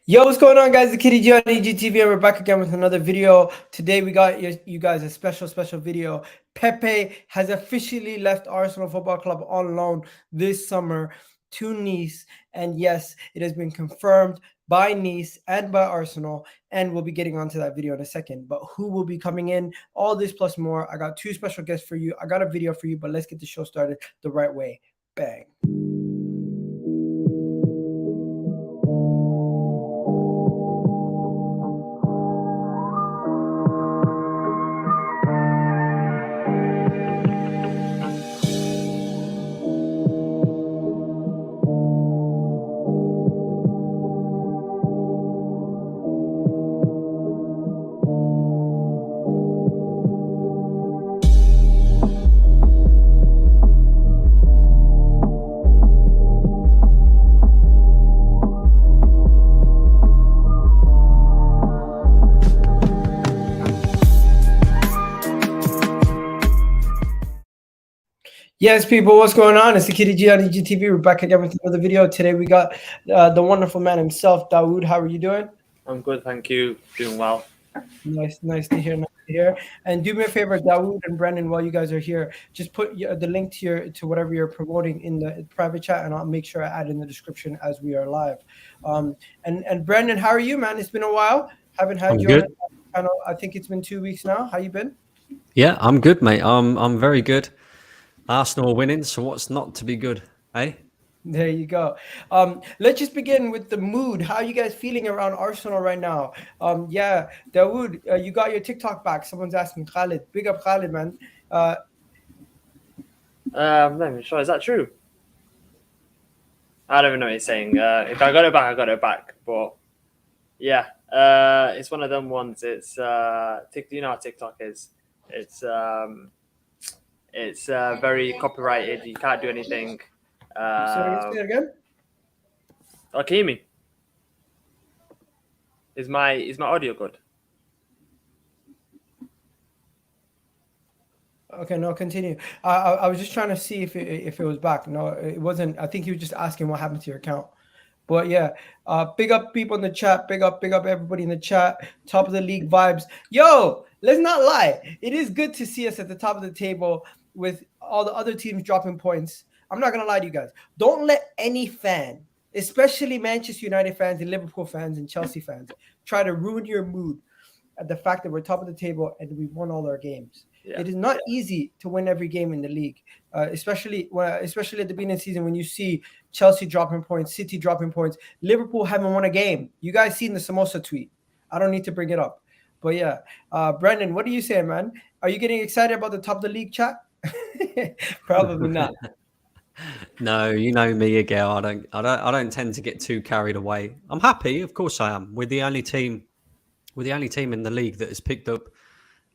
Yo, what's going on, guys? The Kitty G on EGTV, and we're back again with another video. Today, we got you guys a special video. Pepe has officially left Arsenal Football Club on loan this summer to Nice, and yes, it has been confirmed by Nice and by Arsenal, and we'll be getting onto that video in a second. But who will be coming in? All this plus more. I got two special guests for you. I got a video for you, but let's get the show started the right way. Bang. Yes, people, what's going on? It's the Kitty G on EGTV. We're back again with another video. Today we got the wonderful man himself, Dawood. How are you doing? I'm good, thank you. Doing well. Nice to hear. And do me a favor, Dawood and Brendan, while you guys are here, just put the link to whatever you're promoting in the private chat, and I'll make sure I add in the description as we are live. And Brendan, how are you, man? It's been a while. Haven't had you on the channel. I think it's been 2 weeks now. How you been? Yeah, I'm good, mate. I'm very good. Arsenal are winning, so what's not to be good, eh? There you go. Let's just begin with the mood. How are you guys feeling around Arsenal right now? Yeah, Dawood, you got your TikTok back. Someone's asking Khalid. Big up Khalid, man. I'm not even sure. Is that true? I don't even know what he's saying. If I got it back, I got it back. But yeah, it's one of them ones. It's you know how TikTok is. It's very copyrighted. You can't do anything. Say it again. Oh, can you hear me? Is my audio good? Okay, no, continue. I was just trying to see if it was back. No, it wasn't. I think he was just asking what happened to your account. But yeah, big up people in the chat. Big up everybody in the chat. Top of the league vibes. Yo, let's not lie. It is good to see us at the top of the table with all the other teams dropping points. I'm not going to lie to you guys. Don't let any fan, especially Manchester United fans and Liverpool fans and Chelsea fans, try to ruin your mood at the fact that we're top of the table and we've won all our games. Yeah. It is not easy to win every game in the league, especially at the beginning of the season when you see Chelsea dropping points, City dropping points. Liverpool haven't won a game. You guys seen the Samosa tweet. I don't need to bring it up. But yeah, Brendan, what are you saying, man? Are you getting excited about the top of the league chat? Probably not. No, you know me, Miguel. I don't tend to get too carried away. I'm happy, of course I am. We're the only team in the league that has picked up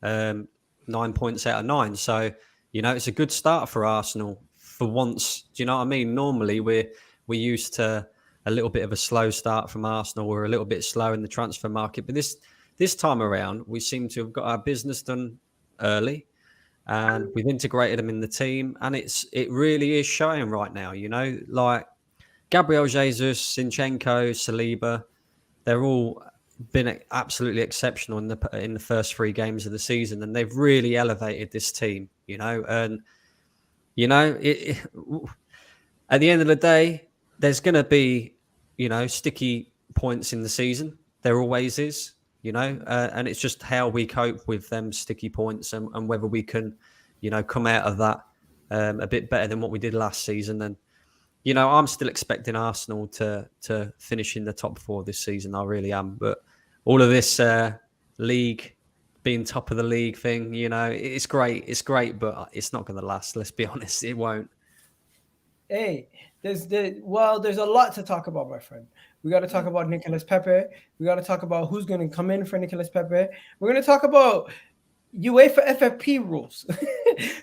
9 points out of 9. So, you know, it's a good start for Arsenal for once. Do you know what I mean? Normally we're used to a little bit of a slow start from Arsenal. We're a little bit slow in the transfer market, but this time around we seem to have got our business done early. And we've integrated them in the team, and it really is showing right now. You know, like Gabriel Jesus, Zinchenko, Saliba, they're all been absolutely exceptional in the first 3 games of the season, and they've really elevated this team. You know, and you know, at the end of the day, there's going to be sticky points in the season. There always is. You know, and it's just how we cope with them sticky points and whether we can, come out of that a bit better than what we did last season. And, I'm still expecting Arsenal to finish in the top 4 this season. I really am. But all of this league, being top of the league thing, it's great. It's great, but it's not going to last. Let's be honest. It won't. Hey, there's a lot to talk about, my friend. We got to talk about Nicolas Pepe. We got to talk about who's going to come in for Nicolas Pepe. We're going to talk about UEFA FFP rules.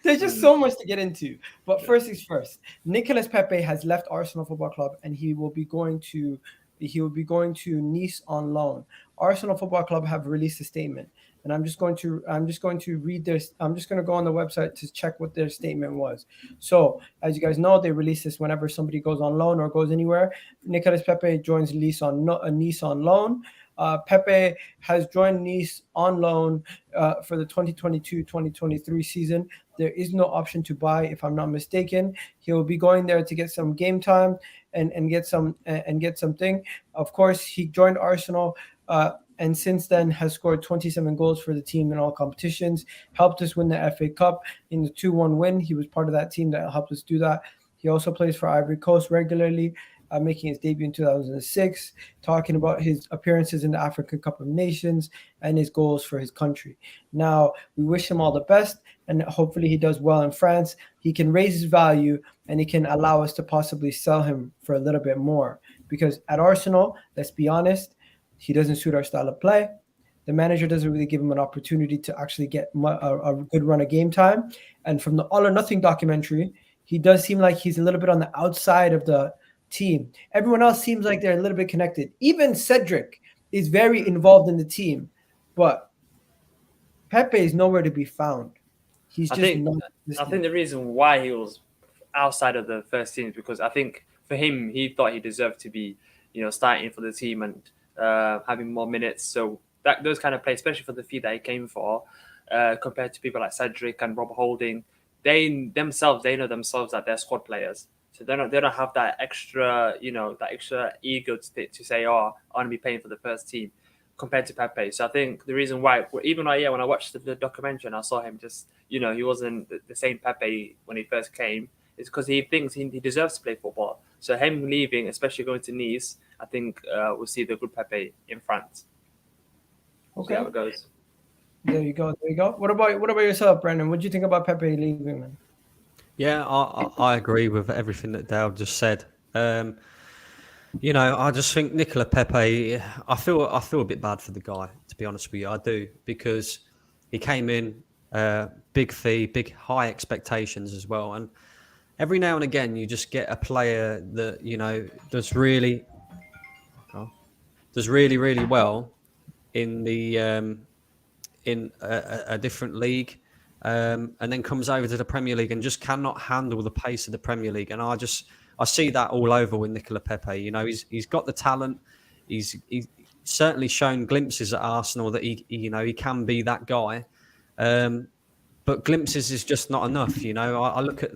There's just so much to get into. But first things first, Nicolas Pepe has left Arsenal Football Club, and he will be going to he will be going to Nice on loan. Arsenal Football Club have released a statement, and I'm just going to read this. I'm just going to go on the website to check what their statement was. So, as you guys know, they release this whenever somebody goes on loan or goes anywhere. Nicolas Pepe joins Nice on loan. Pepe has joined Nice on loan for the 2022-2023 season. There is no option to buy, if I'm not mistaken. He will be going there to get some game time and get something. Of course, he joined Arsenal and since then has scored 27 goals for the team in all competitions, helped us win the FA Cup in the 2-1 win. He was part of that team that helped us do that. He also plays for Ivory Coast regularly, making his debut in 2006, talking about his appearances in the African Cup of Nations and his goals for his country. Now, we wish him all the best, and hopefully he does well in France. He can raise his value, and he can allow us to possibly sell him for a little bit more. Because at Arsenal, let's be honest, he doesn't suit our style of play. The manager doesn't really give him an opportunity to actually get a good run of game time. And from the All or Nothing documentary, he does seem like he's a little bit on the outside of the team. Everyone else seems like they're a little bit connected. Even Cedric is very involved in the team, but Pepe is nowhere to be found. He's just not. I think the reason why he was outside of the first team is because I think for him, he thought he deserved to be, starting for the team and having more minutes. So that those kind of players, especially for the fee that he came for, compared to people like Cedric and Rob Holding, they know themselves that they're squad players. So they don't have that extra, that extra ego to say, oh, I want to be playing for the first team, compared to Pepe. So I think the reason why, even when I watched the documentary and I saw him just, he wasn't the same Pepe when he first came, is because he thinks he deserves to play football. So him leaving, especially going to Nice, I think we'll see the good Pepe in France. Okay, see how it goes. There you go. What about yourself, Brandon? What do you think about Pepe leaving, man? Yeah, I agree with everything that Dale just said. I just think Nicolas Pepe. I feel a bit bad for the guy, to be honest with you. I do, because he came in big fee, big high expectations as well, and every now and again you just get a player that does really well in the in a different league. And then comes over to the Premier League and just cannot handle the pace of the Premier League. And I see that all over with Nicolas Pepe. He's got the talent. He's certainly shown glimpses at Arsenal that he can be that guy. But glimpses is just not enough. I look at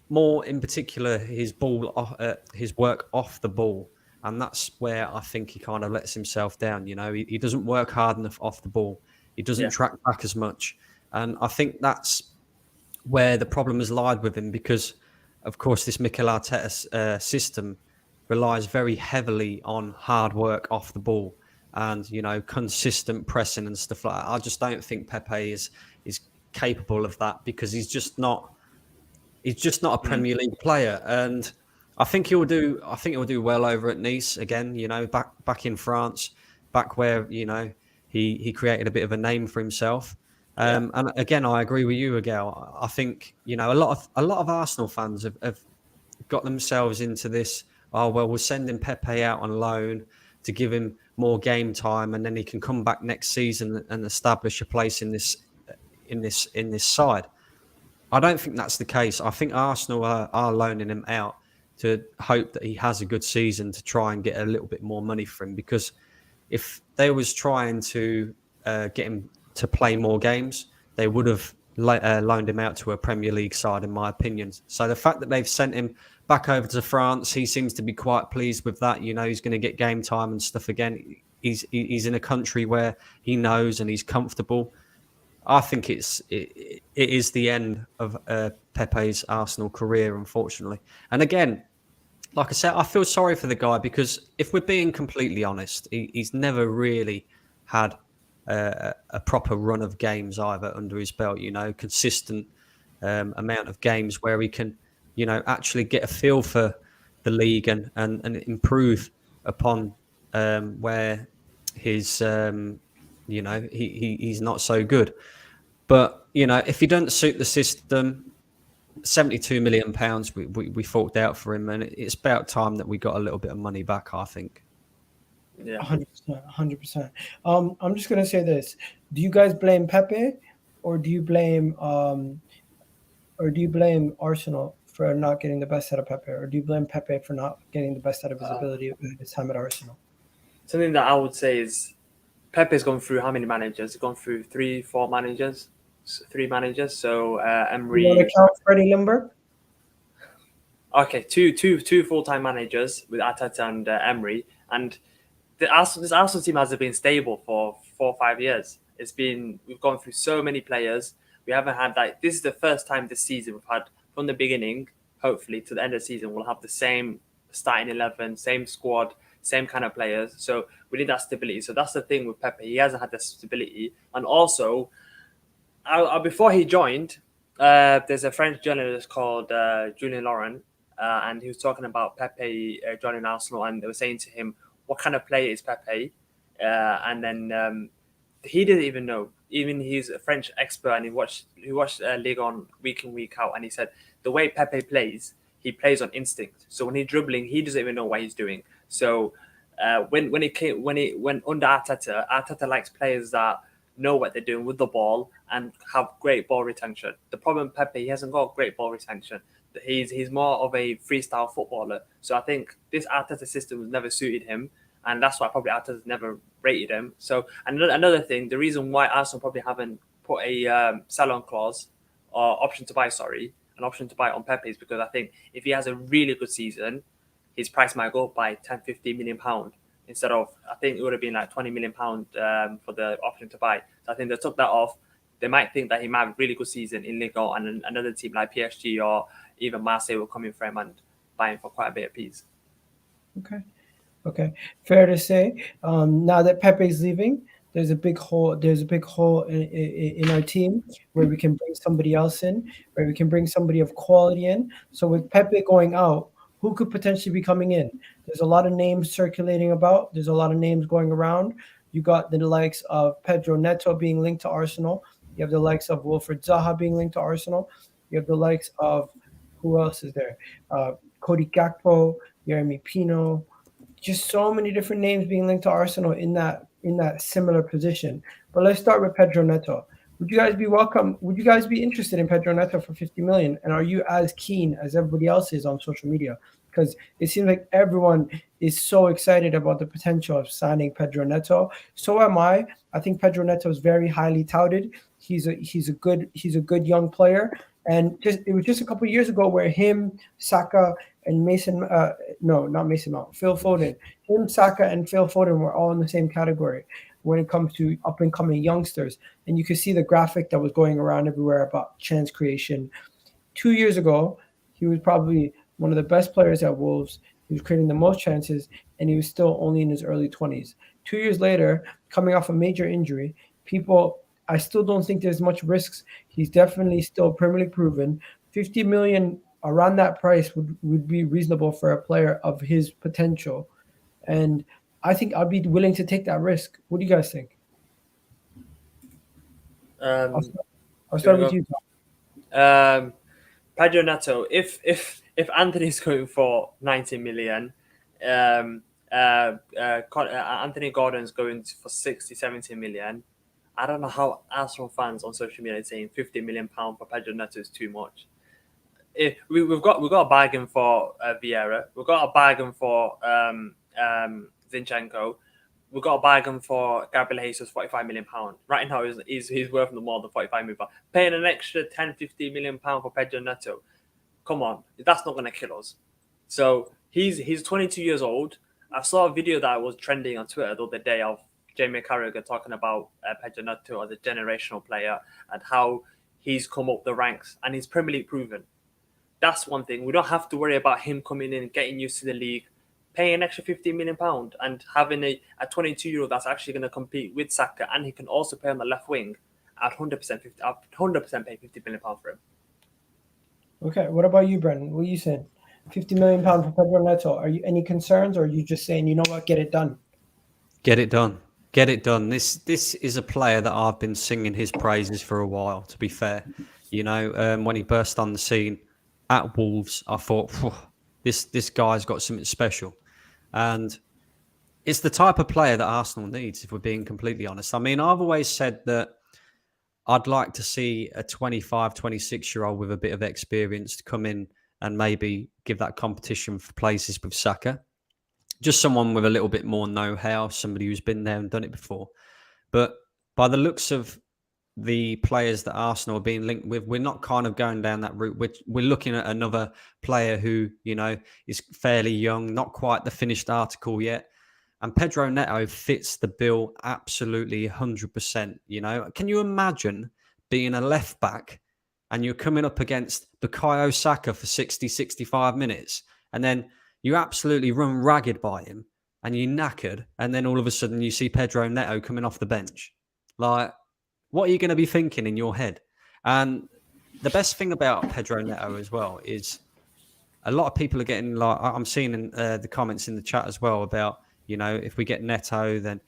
more in particular his work off the ball, and that's where I think he kind of lets himself down. He doesn't work hard enough off the ball. He doesn't track back as much. And I think that's where the problem has lied with him, because, of course, this Mikel Arteta system relies very heavily on hard work off the ball and, consistent pressing and stuff like that. I just don't think Pepe is capable of that, because he's just not a Premier League player. And I think he'll do well over at Nice again, back in France, back where, he created a bit of a name for himself. And again, I agree with you, Miguel. I think a lot of Arsenal fans have got themselves into this. Oh well, we're sending Pepe out on loan to give him more game time, and then he can come back next season and establish a place in this side. I don't think that's the case. I think Arsenal are loaning him out to hope that he has a good season to try and get a little bit more money for him. Because if they was trying to get him to play more games, they would have loaned him out to a Premier League side, in my opinion. So the fact that they've sent him back over to France, he seems to be quite pleased with that. He's going to get game time and stuff again. He's in a country where he knows and he's comfortable. I think it is the end of Pepe's Arsenal career, unfortunately. And again, like I said, I feel sorry for the guy, because if we're being completely honest, he's never really had a proper run of games either under his belt, consistent amount of games where he can, actually get a feel for the league and improve upon where his, he's not so good. But, if he doesn't suit the system, £72 million we forked out for him, and it's about time that we got a little bit of money back, I think. Yeah. 100%, 100%. I'm just gonna say this: do you guys blame Pepe, or do you blame Arsenal for not getting the best out of Pepe, or do you blame Pepe for not getting the best out of his ability at his time at Arsenal? Something that I would say is Pepe's gone through how many managers? He's gone through 3, 4 managers, 3 managers. So You want to Emery, count Freddie Limber? okay, two full-time managers with Arteta and Emery, and this Arsenal team hasn't been stable for 4 or 5 years. We've gone through so many players. We haven't had like this is the first time this season we've had from the beginning. Hopefully to the end of the season we'll have the same starting 11, same squad, same kind of players. So we need that stability. So that's the thing with Pepe. He hasn't had the stability, and also before he joined, there's a French journalist called Julien Laurent, and he was talking about Pepe joining Arsenal, and they were saying to him, "What kind of player is Pepe?" And then he didn't even know. Even he's a French expert, and he watched Ligue on week in week out, and he said the way Pepe plays, he plays on instinct. So when he's dribbling, he doesn't even know what he's doing. So when he went under Arteta, Arteta likes players that know what they're doing with the ball and have great ball retention. The problem Pepe, he hasn't got great ball retention. He's more of a freestyle footballer. So I think this Arteta system has never suited him, and that's why probably Arteta's never rated him. So another thing, the reason why Arsenal probably haven't put a sell-on clause or option to buy, an option to buy on Pepe is because I think if he has a really good season, his price might go up by 10, 15 million pound instead of, I think it would have been like 20 million pound for the option to buy. So I think they took that off. They might think that he might have a really good season in Ligue 1, and another team like PSG or even Marseille will come in for him and buy him for quite a bit of piece. Okay. Fair to say. Now that Pepe's leaving, there's a big hole. There's a big hole in our team where we can bring somebody else in, where we can bring somebody of quality in. So with Pepe going out, who could potentially be coming in? There's a lot of names circulating about. There's a lot of names going around. You got the likes of Pedro Neto being linked to Arsenal. You have the likes of Wilfred Zaha being linked to Arsenal. You have the likes of who else is there? Cody Gakpo, Yeremy Pino, just so many different names being linked to Arsenal in that similar position. But let's start with Pedro Neto. Would you guys be welcome? Would you guys be interested in Pedro Neto for 50 million? And are you as keen as everybody else is on social media? Because it seems like everyone is so excited about the potential of signing Pedro Neto. So am I. I think Pedro Neto is very highly touted. He's a good young player. And it was just a couple of years ago where him, Saka, and Phil Foden. Him, Saka, and Phil Foden were all in the same category when it comes to up and coming youngsters. And you could see the graphic that was going around everywhere about chance creation. 2 years ago, he was probably one of the best players at Wolves. He was creating the most chances, and he was still only in his early 20s. 2 years later, coming off a major injury, I still don't think there's much risks. He's definitely still Premier League proven. 50 million around that price would be reasonable for a player of his potential. And I think I'd be willing to take that risk. What do you guys think? I'll start with you, Tom. Pedro Neto, if Anthony's going for 90 million, Anthony Gordon's going for 60, 70 million. I don't know how Arsenal fans on social media are saying 50 million pound for Pedro Neto is too much. We've got a bargain for Vieira. We've got a bargain for Zinchenko. We've got a bargain for Gabriel Jesus, 45 million pound. Right now, he's worth more than 45 million pound. Paying an extra 10, 15 million pound for Pedro Neto. Come on, that's not going to kill us. So he's 22 years old. I saw a video that was trending on Twitter the other day of Jamie Carragher talking about Pedro Neto as a generational player and how he's come up the ranks and he's Premier League proven. That's one thing. We don't have to worry about him coming in, getting used to the league, paying an extra 15 million pound and having a 22-year-old that's actually going to compete with Saka, and he can also play on the left wing at 100% pay 50 million pound for him. Okay, what about you, Brendan? What are you saying? 50 million pound for Pedro Neto. Are you any concerns, or are you just saying, you know what, get it done? Get it done. Get it done. This is a player that I've been singing his praises for a while, to be fair. When he burst on the scene at Wolves, I thought, this guy's got something special. And it's the type of player that Arsenal needs, if we're being completely honest. I mean, I've always said that I'd like to see a 25, 26-year-old with a bit of experience to come in and maybe give that competition for places with Saka. Just someone with a little bit more know-how, somebody who's been there and done it before. But by the looks of the players that Arsenal are being linked with, we're not kind of going down that route. We're looking at another player who, is fairly young, not quite the finished article yet. And Pedro Neto fits the bill absolutely 100%. Can you imagine being a left back and you're coming up against Bukayo Saka for 60, 65 minutes, and then you absolutely run ragged by him and you're knackered, and then all of a sudden you see Pedro Neto coming off the bench? Like, what are you going to be thinking in your head? And the best thing about Pedro Neto as well is a lot of people are getting, like, I'm seeing in the comments in the chat as well about, if we get Neto, then,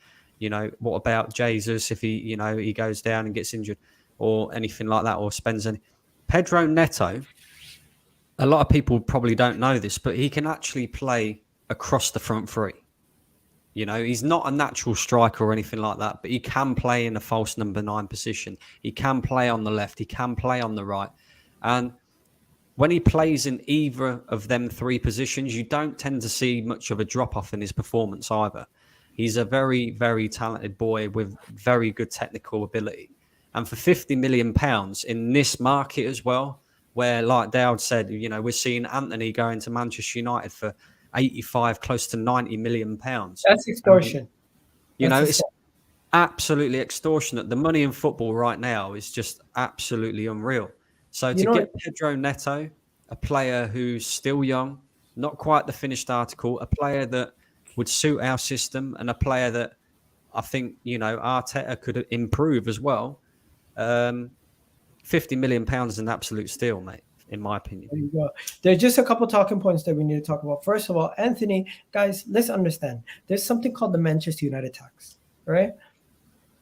what about Jesus if he goes down and gets injured or anything like that, or spends any. Pedro Neto, a lot of people probably don't know this, but he can actually play across the front three. He's not a natural striker or anything like that, but he can play in a false number 9 position. He can play on the left. He can play on the right. And when he plays in either of them 3 positions, you don't tend to see much of a drop-off in his performance either. He's a very, very talented boy with very good technical ability. And for £50 million in this market as well, where, like Dowd said, we're seeing Anthony going to Manchester United for 85, close to 90 million pounds. That's extortion. It's absolutely extortionate. The money in football right now is just absolutely unreal. So to get Pedro Neto, a player who's still young, not quite the finished article, a player that would suit our system, and a player that I think, Arteta could improve as well. £50 million is an absolute steal, mate, in my opinion. There you go. There's just a couple talking points that we need to talk about. First of all, Anthony, guys, let's understand. There's something called the Manchester United tax, right?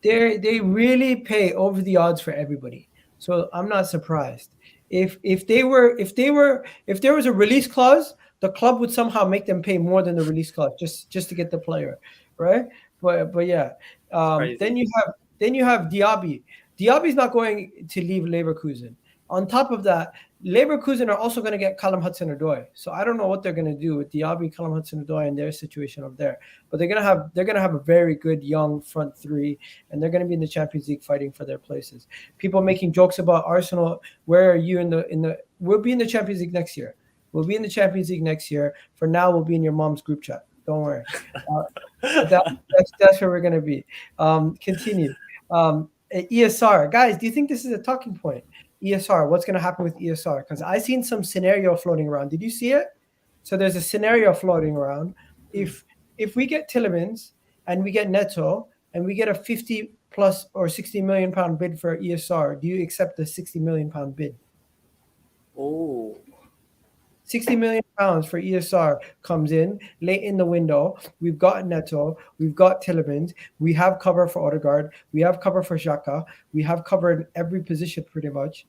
They really pay over the odds for everybody. So I'm not surprised. If there was a release clause, the club would somehow make them pay more than the release clause just to get the player, right? But yeah. Then you have Diaby. Diaby's not going to leave Leverkusen. On top of that, Leverkusen are also going to get Callum Hudson-Odoi. So I don't know what they're going to do with Diaby, Callum Hudson-Odoi, and their situation up there. But they're going to have a very good young front 3, and they're going to be in the Champions League fighting for their places. People making jokes about Arsenal. Where are you in the? We'll be in the Champions League next year. We'll be in the Champions League next year. For now, we'll be in your mom's group chat. Don't worry. That's where we're going to be. Continue. ESR, guys. Do you think this is a talking point? ESR, what's going to happen with ESR? Because I seen some scenario floating around. Did you see it? So there's a scenario floating around. If we get Tielemans and we get Neto and we get a 50 plus or 60 million pound bid for ESR, do you accept the 60 million pound bid? Oh, 60 million pounds for ESR comes in late in the window. We've got Neto, we've got Tielemans, we have cover for Odegaard, we have cover for Xhaka, we have covered every position pretty much.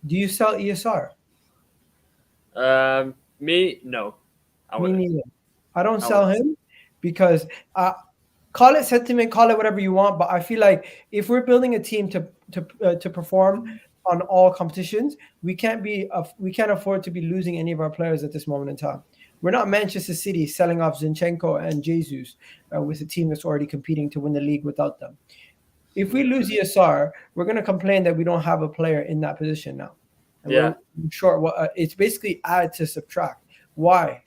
Do you sell ESR? Me, no. Me neither. I don't sell him because call it sentiment, call it whatever you want, but I feel like if we're building a team to perform on all competitions, we can't afford to be losing any of our players at this moment in time. We're not Manchester City selling off Zinchenko and Jesus with a team that's already competing to win the league without them. If we lose ESR, we're going to complain that we don't have a player in that position now. And we're short. It's basically add to subtract. Why?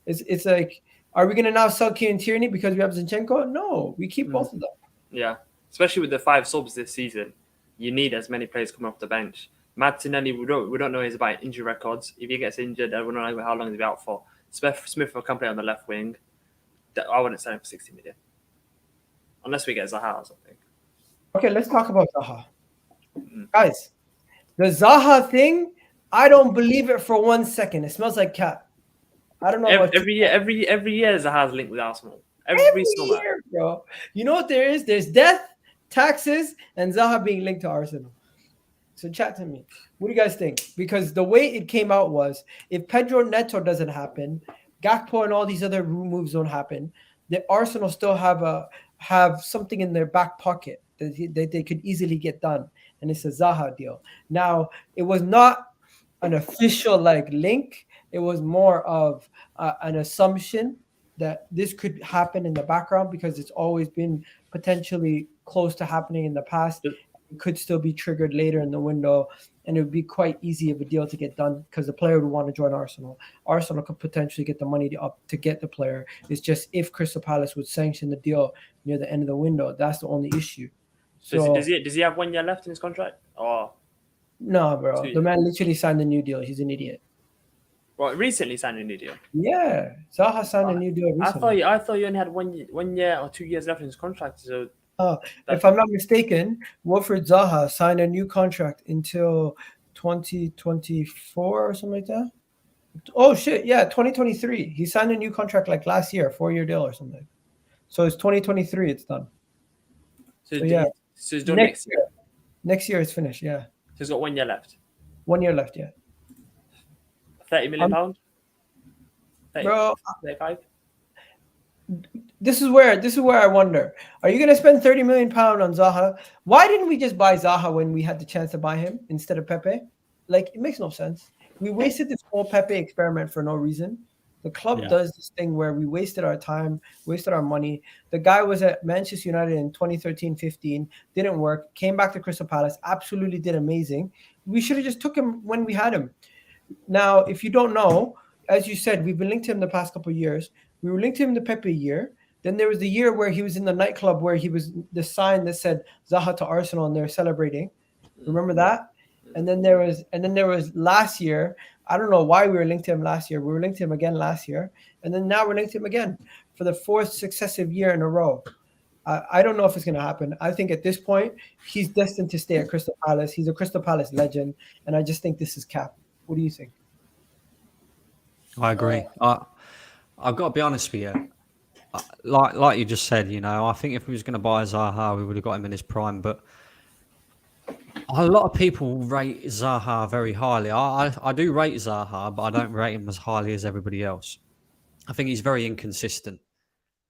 It's like, are we going to now sell Kieran Tierney because we have Zinchenko? No, we keep both of them. Yeah, especially with the 5 subs this season, you need as many players coming off the bench. Martinelli, we don't know his about injury records. If he gets injured, I don't know how long he'll be out for. Smith can play on the left wing. I wouldn't sell him for 60 million. Unless we get Zaha or something. Okay, let's talk about Zaha. Guys, the Zaha thing, I don't believe it for 1 second. It smells like cat. I don't know. Every year Zaha's linked with Arsenal. Every summer. year, bro. You know what there is? There's death, taxes, and Zaha being linked to Arsenal. So chat to me. What do you guys think? Because the way it came out was, if Pedro Neto doesn't happen, Gakpo and all these other moves don't happen, the Arsenal still have something in their back pocket that they could easily get done, and it's a Zaha deal. Now, it was not an official like link. It was more of an assumption that this could happen in the background because it's always been potentially close to happening in the past. It could still be triggered later in the window, and it would be quite easy of a deal to get done because the player would want to join Arsenal. Arsenal could potentially get the money up to get the player. It's just if Crystal Palace would sanction the deal near the end of the window, that's the only issue. So does he have 1 year left in his contract? Or no, bro, the man literally signed a new deal. He's an idiot. well, recently signed a new deal. Yeah, Zaha signed a new deal recently. I thought you only had 1 year or 2 years left in his contract. So if I'm not mistaken, Wilfred Zaha signed a new contract until 2024 or something like that. Oh shit, yeah, 2023. He signed a new contract like last year, 4-year deal or something. So it's 2023. It's done. So yeah, so it's done next year. Next year it's finished. Yeah. So he's got 1 year left. 1 year left. Yeah. £30 million. 30, Bro, 35. This is where I wonder: are you going to spend £30 million on Zaha? Why didn't we just buy Zaha when we had the chance to buy him instead of Pepe? Like, it makes no sense. We wasted this whole Pepe experiment for no reason. The club does this thing where we wasted our time, wasted our money. The guy was at Manchester United in 2013-15, didn't work, came back to Crystal Palace, absolutely did amazing. We should have just took him when we had him. Now, if you don't know, as you said, we've been linked to him the past couple of years. We were linked to him the Pepe year. Then there was the year where he was in the nightclub where he was the sign that said Zaha to Arsenal and they're celebrating. Remember that? And then there was last year. I don't know why we were linked to him last year. We were linked to him again last year. And then now we're linked to him again for the 4th successive year in a row. I don't know if it's going to happen. I think at this point, he's destined to stay at Crystal Palace. He's a Crystal Palace legend. And I just think this is cap. What do you think? I agree. I've got to be honest with you. Like you just said, I think if we was going to buy Zaha, we would have got him in his prime. But a lot of people rate Zaha very highly. I do rate Zaha, but I don't rate him as highly as everybody else. I think he's very inconsistent.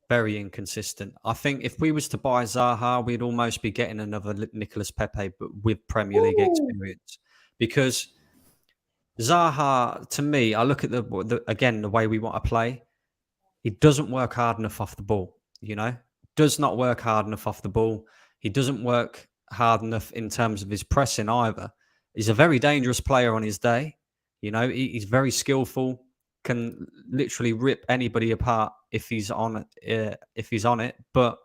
Very inconsistent. I think if we was to buy Zaha, we'd almost be getting another Nicolas Pepe, but with Premier League experience. Because Zaha, to me, I look at the way we want to play. He doesn't work hard enough off the ball, Does not work hard enough off the ball. He doesn't work hard enough in terms of his pressing either. He's a very dangerous player on his day. He's very skillful, can literally rip anybody apart if he's on it. But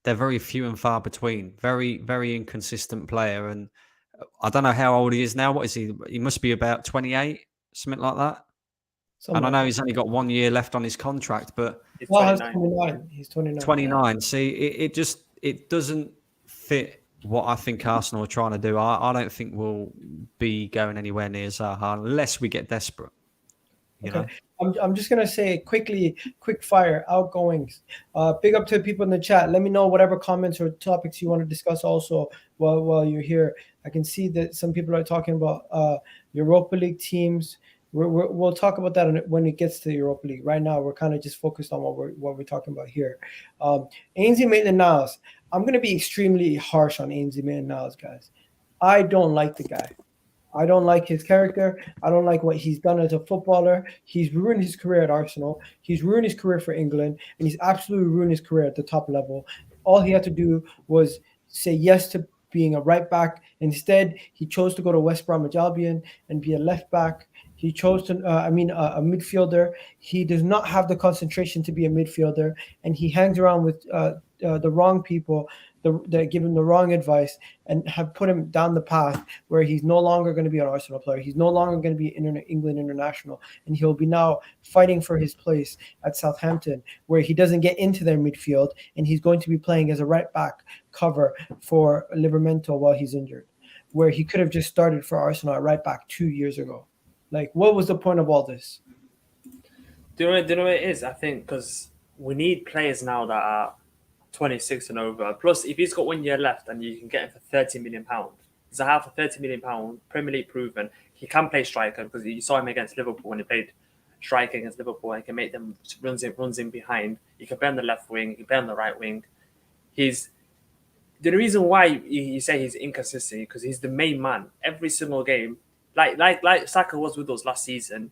they're very few and far between. Very, very inconsistent player. And I don't know how old he is now. What is he? He must be about 28, something like that. And I know he's only got 1 year left on his contract, but he's 29. He's 29. 29. See, it doesn't fit what I think Arsenal are trying to do. I don't think we'll be going anywhere near Zaha unless we get desperate. Okay. I'm just gonna say quickly, quick fire outgoings. Big up to the people in the chat. Let me know whatever comments or topics you want to discuss. Also, while you're here, I can see that some people are talking about Europa League teams. We'll talk about that when it gets to the Europa League. Right now, we're kind of just focused on what we're talking about here. Ainsley Maitland-Niles. I'm going to be extremely harsh on Ainsley Maitland-Niles, guys. I don't like the guy. I don't like his character. I don't like what he's done as a footballer. He's ruined his career at Arsenal. He's ruined his career for England, and he's absolutely ruined his career at the top level. All he had to do was say yes to being a right back. Instead, he chose to go to West Bromwich Albion and be a left back. He chose to, a midfielder. He does not have the concentration to be a midfielder, and he hangs around with the wrong people that give him the wrong advice and have put him down the path where he's no longer going to be an Arsenal player. He's no longer going to be England international, and he'll be now fighting for his place at Southampton, where he doesn't get into their midfield, and he's going to be playing as a right back cover for Livramento while he's injured, where he could have just started for Arsenal at right back 2 years ago. Like, what was the point of all this? Do you know what it is? I think because we need players now that are 26 and over. Plus, if he's got 1 year left and you can get him for £30 million, Zaha for £30 million, Premier League proven, he can play striker because you saw him against Liverpool when he played striker against Liverpool. He can make them runs in behind. He can play on the left wing. He can play on the right wing. He's the reason why you say he's inconsistent because he's the main man every single game. Like Saka was with us last season.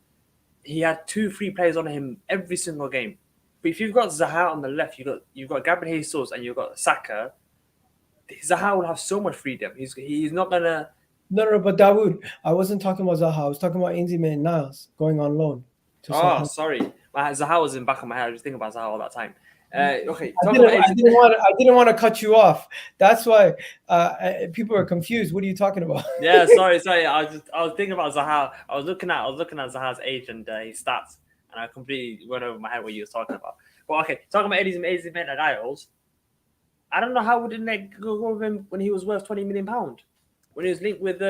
He had 2-3 players on him every single game. But if you've got Zaha on the left, you've got Gabriel Jesus and you've got Saka. Zaha will have so much freedom. He's not gonna. No, but Dawood, I wasn't talking about Zaha. I was talking about Maitland-Niles going on loan. Oh, sorry. Zaha was in the back of my head. I was thinking about Zaha all that time. Okay. I didn't want to cut you off. That's why people are confused. What are you talking about? Yeah, sorry. I was thinking about Zaha. I was looking at Zaha's age and his stats, and I completely went over my head what you was talking about. But okay, talking about Maitland-Niles, I don't know how we didn't go with him when he was worth £20 million. When he was linked with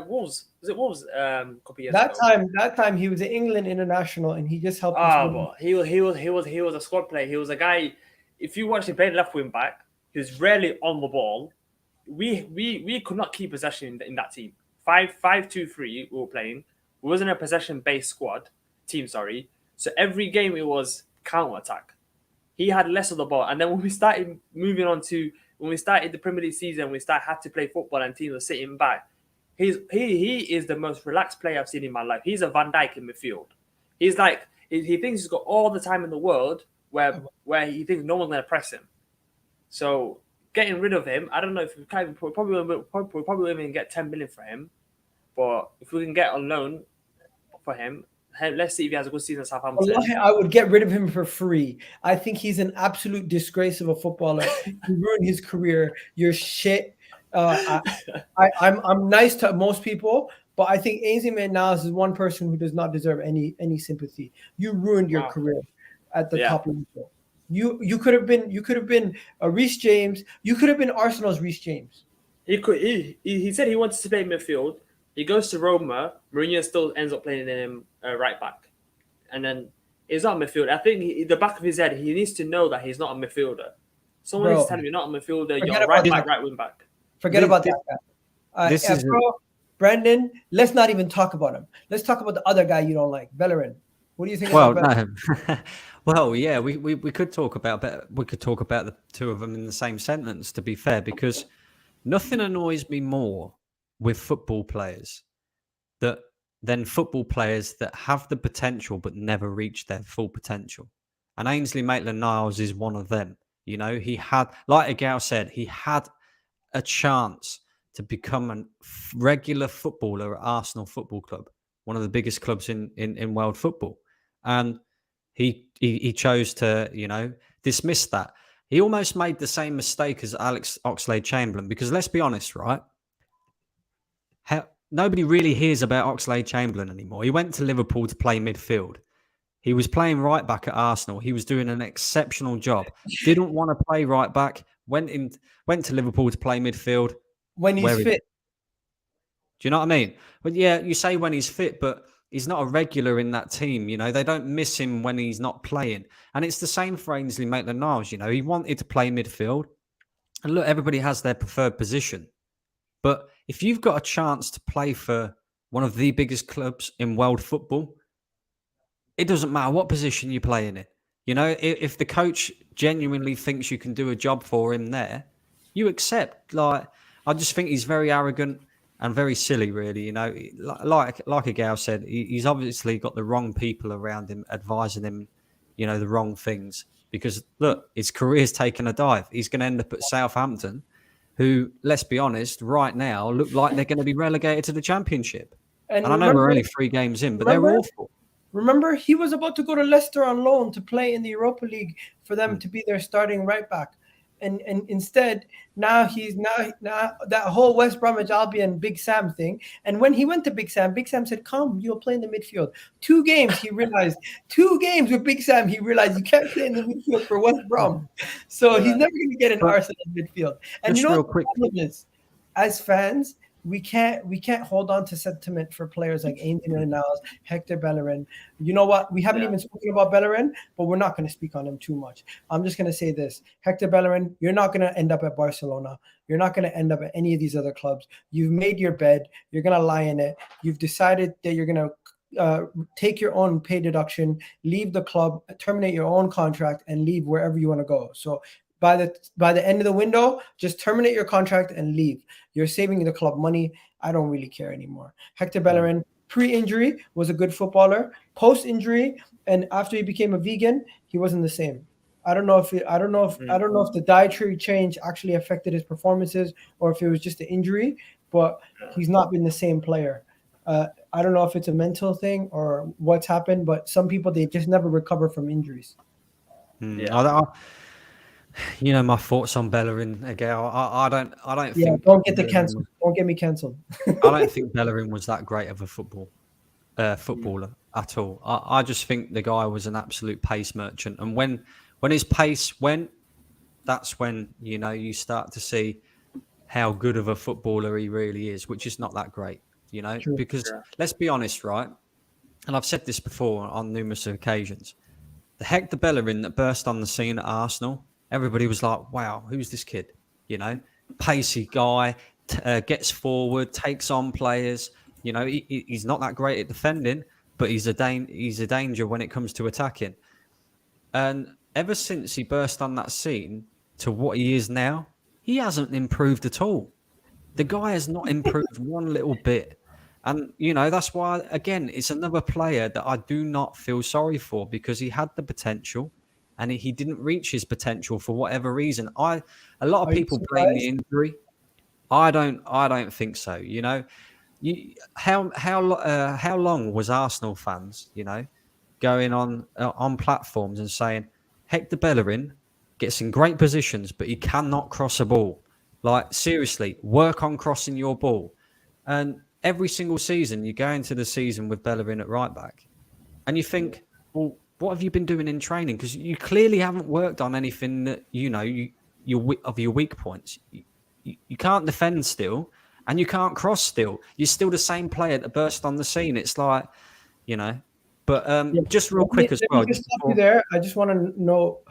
Wolves. Was it Wolves? A couple years ago? That time he was an England international and he just helped. But he was a squad player. He was a guy. If you watch him play left wing back, he was rarely on the ball. We could not keep possession in that team. 5-2-3 we were playing. We wasn't a possession based team. So every game it was counter attack. He had less of the ball, and then when we started moving on to. When we started the Premier League season, we had to play football and teams were sitting back. He is the most relaxed player I've seen in my life. He's a Van Dijk in midfield. He's like he thinks he's got all the time in the world where he thinks no one's going to press him. So getting rid of him, I don't know if we can probably won't even get 10 million for him, but if we can get a loan for him. Let's see if he has a good season at Southampton. I would get rid of him for free. I think he's an absolute disgrace of a footballer. You ruined his career. You're shit. I'm nice to most people, but I think Maitland-Niles is one person who does not deserve any sympathy. You ruined your career at the top level. You could have been a Reece James. You could have been Arsenal's Reece James. He said he wanted to play midfield. He goes to Roma. Mourinho still ends up playing him right back. And then he's not a midfielder. I think the back of his head, he needs to know that he's not a midfielder. Someone needs to tell him you're not a midfielder. You're right back, right wing back. Forget about that guy. Brandon, let's not even talk about him. Let's talk about the other guy you don't like, Bellerin. What do you think about Bellerin? Well, yeah, we could talk about the two of them in the same sentence, to be fair, because nothing annoys me more with football players than football players that have the potential but never reach their full potential. And Ainsley Maitland-Niles is one of them. You know, he had, like Agal said, he had a chance to become a regular footballer at Arsenal Football Club, one of the biggest clubs in world football. And he chose to, dismiss that. He almost made the same mistake as Alex Oxlade-Chamberlain, because let's be honest, right? Nobody really hears about Oxlade-Chamberlain anymore. He went to Liverpool to play midfield. He was playing right back at Arsenal. He was doing an exceptional job. Didn't want to play right back. Went to Liverpool to play midfield. When he's fit. Do you know what I mean? But yeah, you say when he's fit, but he's not a regular in that team. They don't miss him when he's not playing. And it's the same for Ainsley Maitland-Niles. He wanted to play midfield. And look, everybody has their preferred position. But if you've got a chance to play for one of the biggest clubs in world football, it doesn't matter what position you're playing in. If the coach genuinely thinks you can do a job for him there, you accept. I just think he's very arrogant and very silly, really. Like Agal said, he's obviously got the wrong people around him advising him, the wrong things. Because look, his career's taken a dive. He's going to end up at Southampton, who, let's be honest, right now look like they're going to be relegated to the Championship. And I know we're only 3 games in, but they're awful. Remember, he was about to go to Leicester on loan to play in the Europa League for them to be their starting right back. And instead, now he's now that whole West Bromwich Albion Big Sam thing. And when he went to Big Sam said, "Come, you'll play in the midfield." 2 games with Big Sam, he realized you can't play in the midfield for West Brom. So he's never going to get an Arsenal midfield. And what the problem is, as fans, we can't hold on to sentiment for players like Maitland-Niles, Hector Bellerin. You know what? We haven't even spoken about Bellerin, but we're not going to speak on him too much. I'm just going to say this. Hector Bellerin, you're not going to end up at Barcelona. You're not going to end up at any of these other clubs. You've made your bed. You're going to lie in it. You've decided that you're going to take your own pay deduction, leave the club, terminate your own contract, and leave wherever you want to go. So by the end of the window, just terminate your contract and leave. You're saving the club money. I don't really care anymore. Hector Bellerin, pre-injury, was a good footballer. Post-injury, and after he became a vegan, he wasn't the same. I don't know if the dietary change actually affected his performances or if it was just an injury, but he's not been the same player. I don't know if it's a mental thing or what's happened, but some people, they just never recover from injuries. My thoughts on Bellerin again. I don't think. Don't get cancelled. Don't get me cancelled. I don't think Bellerin was that great of a footballer at all. I just think the guy was an absolute pace merchant, and when his pace went, that's when you start to see how good of a footballer he really is, which is not that great. True. Because let's be honest, right? And I've said this before on numerous occasions. The Hector Bellerin that burst on the scene at Arsenal, everybody was like, "Wow, who's this kid?" Pacey guy, gets forward, takes on players. He's not that great at defending, but he's a danger when it comes to attacking. And ever since he burst on that scene to what he is now, he hasn't improved at all. The guy has not improved one little bit. And, that's why, again, it's another player that I do not feel sorry for because he had the potential and he didn't reach his potential for whatever reason. A lot of people blame the injury. I don't think so. How long was Arsenal fans, going on platforms and saying Hector Bellerin gets in great positions, but he cannot cross a ball. Like, seriously, work on crossing your ball. And every single season, you go into the season with Bellerin at right back, and you think, well, what have you been doing in training? Because you clearly haven't worked on anything that of your weak points. You can't defend still, and you can't cross still. You're still the same player that burst on the scene. It's like, But just real quick as well. Just stop you there. I just want to know,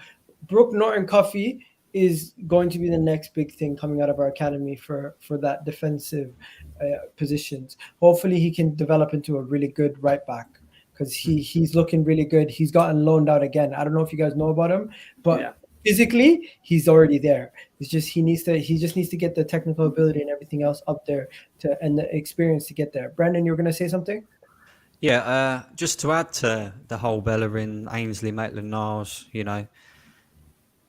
Brooke Norton-Cuffy is going to be the next big thing coming out of our academy for that defensive positions. Hopefully he can develop into a really good right back because he's looking really good. He's gotten loaned out again. I don't know if you guys know about him, but physically he's already there. It's just he just needs to get the technical ability and everything else up there and the experience to get there. Brandon, you were going to say something? Yeah, just to add to the whole Bellerin, Ainsley, Maitland-Niles,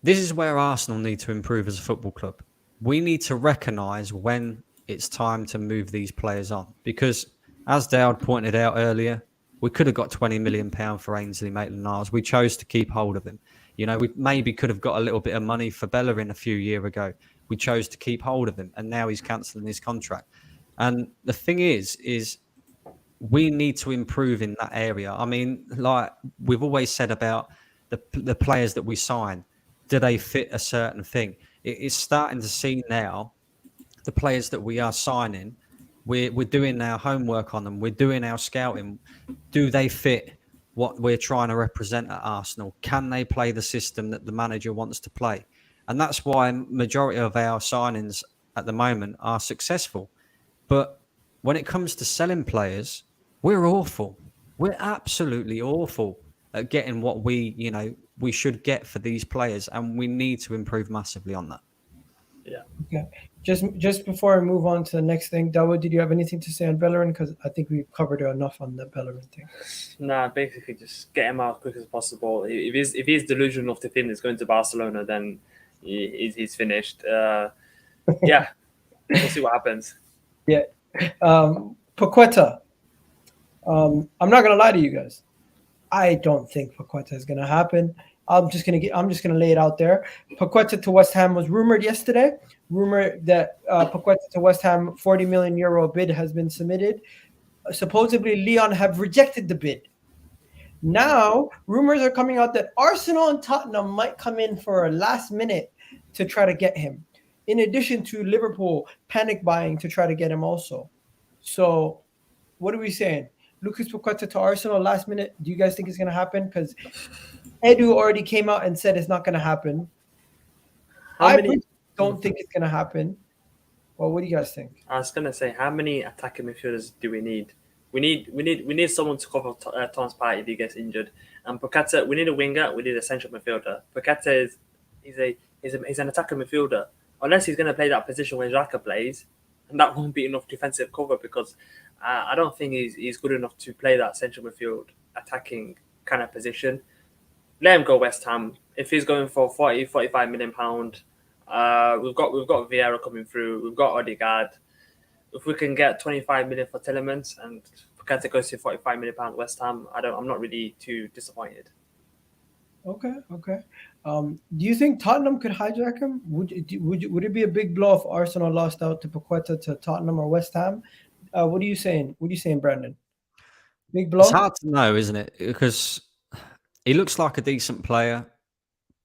this is where Arsenal need to improve as a football club. We need to recognise when it's time to move these players on. Because, as Dowd pointed out earlier, we could have got £20 million for Ainsley Maitland-Niles. We chose to keep hold of him. We maybe could have got a little bit of money for Bellerin a few years ago. We chose to keep hold of him, and now he's cancelling his contract. And the thing is we need to improve in that area. I mean, like we've always said about the players that we sign, do they fit a certain thing? It's starting to see now the players that we are signing, we're doing our homework on them. We're doing our scouting. Do they fit what we're trying to represent at Arsenal? Can they play the system that the manager wants to play? And that's why majority of our signings at the moment are successful. But when it comes to selling players, we're awful. We're absolutely awful at getting what we should get for these players, and we need to improve massively on that. Yeah. Okay. Just before I move on to the next thing, Dawood, did you have anything to say on Bellerin? Because I think we've covered enough on the Bellerin thing. Nah, basically just get him out as quick as possible. If he's delusional to think he's going to Barcelona, then he's finished. Yeah, we'll see what happens. Yeah. Paqueta. I'm not gonna lie to you guys. I don't think Paqueta is gonna happen. I'm just gonna lay it out there. Paqueta to West Ham was rumored yesterday. Rumored that Paqueta to West Ham €40 million bid has been submitted. Supposedly Lyon have rejected the bid. Now rumors are coming out that Arsenal and Tottenham might come in for a last minute to try to get him. In addition to Liverpool panic buying to try to get him also. So what are we saying? Lucas Paqueta to Arsenal last minute. Do you guys think it's going to happen? Because Edu already came out and said it's not going to happen. I don't think it's going to happen. Well, what do you guys think? I was going to say, how many attacking midfielders do we need? We need someone to cover Tom's part if he gets injured. And Paqueta, we need a winger. We need a central midfielder. Paqueta he's an attacking midfielder. Unless he's going to play that position where Xhaka plays, and that won't be enough defensive cover because I don't think he's good enough to play that central midfield attacking kind of position. Let him go West Ham. If he's going for 45 million pound, we've got Vieira coming through. We've got Odegaard. If we can get 25 million for Tielemans and Paqueta goes to 45 million pound West Ham, I'm not really too disappointed. Okay. Do you think Tottenham could hijack him? Would it be a big blow if Arsenal lost out to Paqueta to Tottenham or West Ham? What are you saying? What are you saying, Brandon? Big blow? It's hard to know, isn't it? Because he looks like a decent player,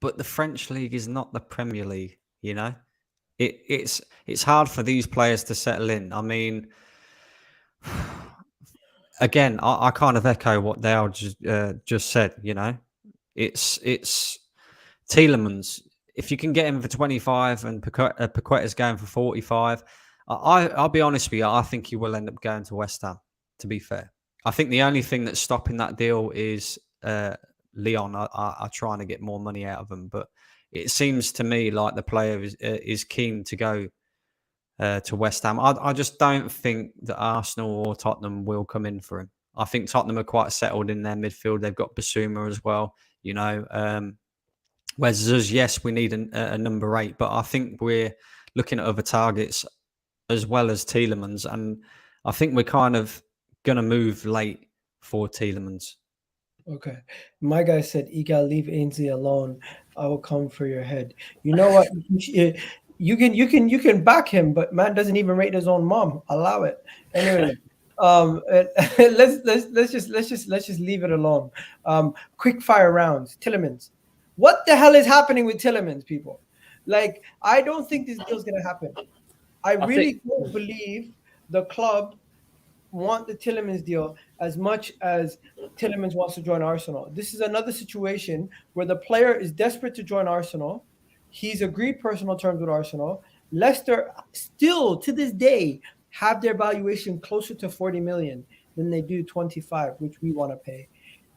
but the French league is not the Premier League. You know, it's hard for these players to settle in. I mean, again, I kind of echo what Dale just said. You know, it's Tielemans. If you can get him for 25 and Paqueta's going for 45, I'll be honest with you. I think he will end up going to West Ham. To be fair, I think the only thing that's stopping that deal is Leon are trying to get more money out of him. But it seems to me like the player is keen to go to West Ham. I just don't think that Arsenal or Tottenham will come in for him. I think Tottenham are quite settled in their midfield. They've got Basuma as well, you know. Whereas us, yes, we need a number 8, but I think we're looking at other targets as well as Tielemans. And I think we're kind of going to move late for Tielemans. Okay. My guy said, Egal, leave Ainsley alone. I will come for your head. You know what? You can back him, but man doesn't even rate his own mom. Allow it. Anyway, let's just leave it alone. Quick fire rounds. Tielemans. What the hell is happening with Tielemans, people? Like, I don't think this deal's gonna happen. I really don't believe the club want the Tielemans deal as much as Tielemans wants to join Arsenal. This is another situation where the player is desperate to join Arsenal. He's agreed personal terms with Arsenal. Leicester still, to this day, have their valuation closer to 40 million than they do 25, which we want to pay.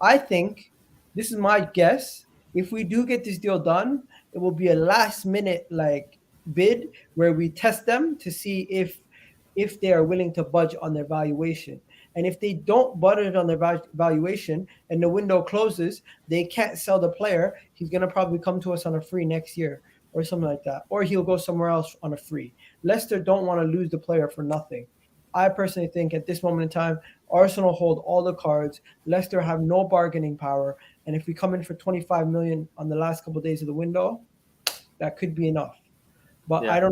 I think, this is my guess, if we do get this deal done, it will be a last-minute bid where we test them to see if they are willing to budge on their valuation. And if they don't budge on their valuation and the window closes, they can't sell the player. He's going to probably come to us on a free next year or something like that. Or he'll go somewhere else on a free. Leicester don't want to lose the player for nothing. I personally think at this moment in time, Arsenal hold all the cards. Leicester have no bargaining power. And if we come in for 25 million on the last couple of days of the window, that could be enough. But yeah.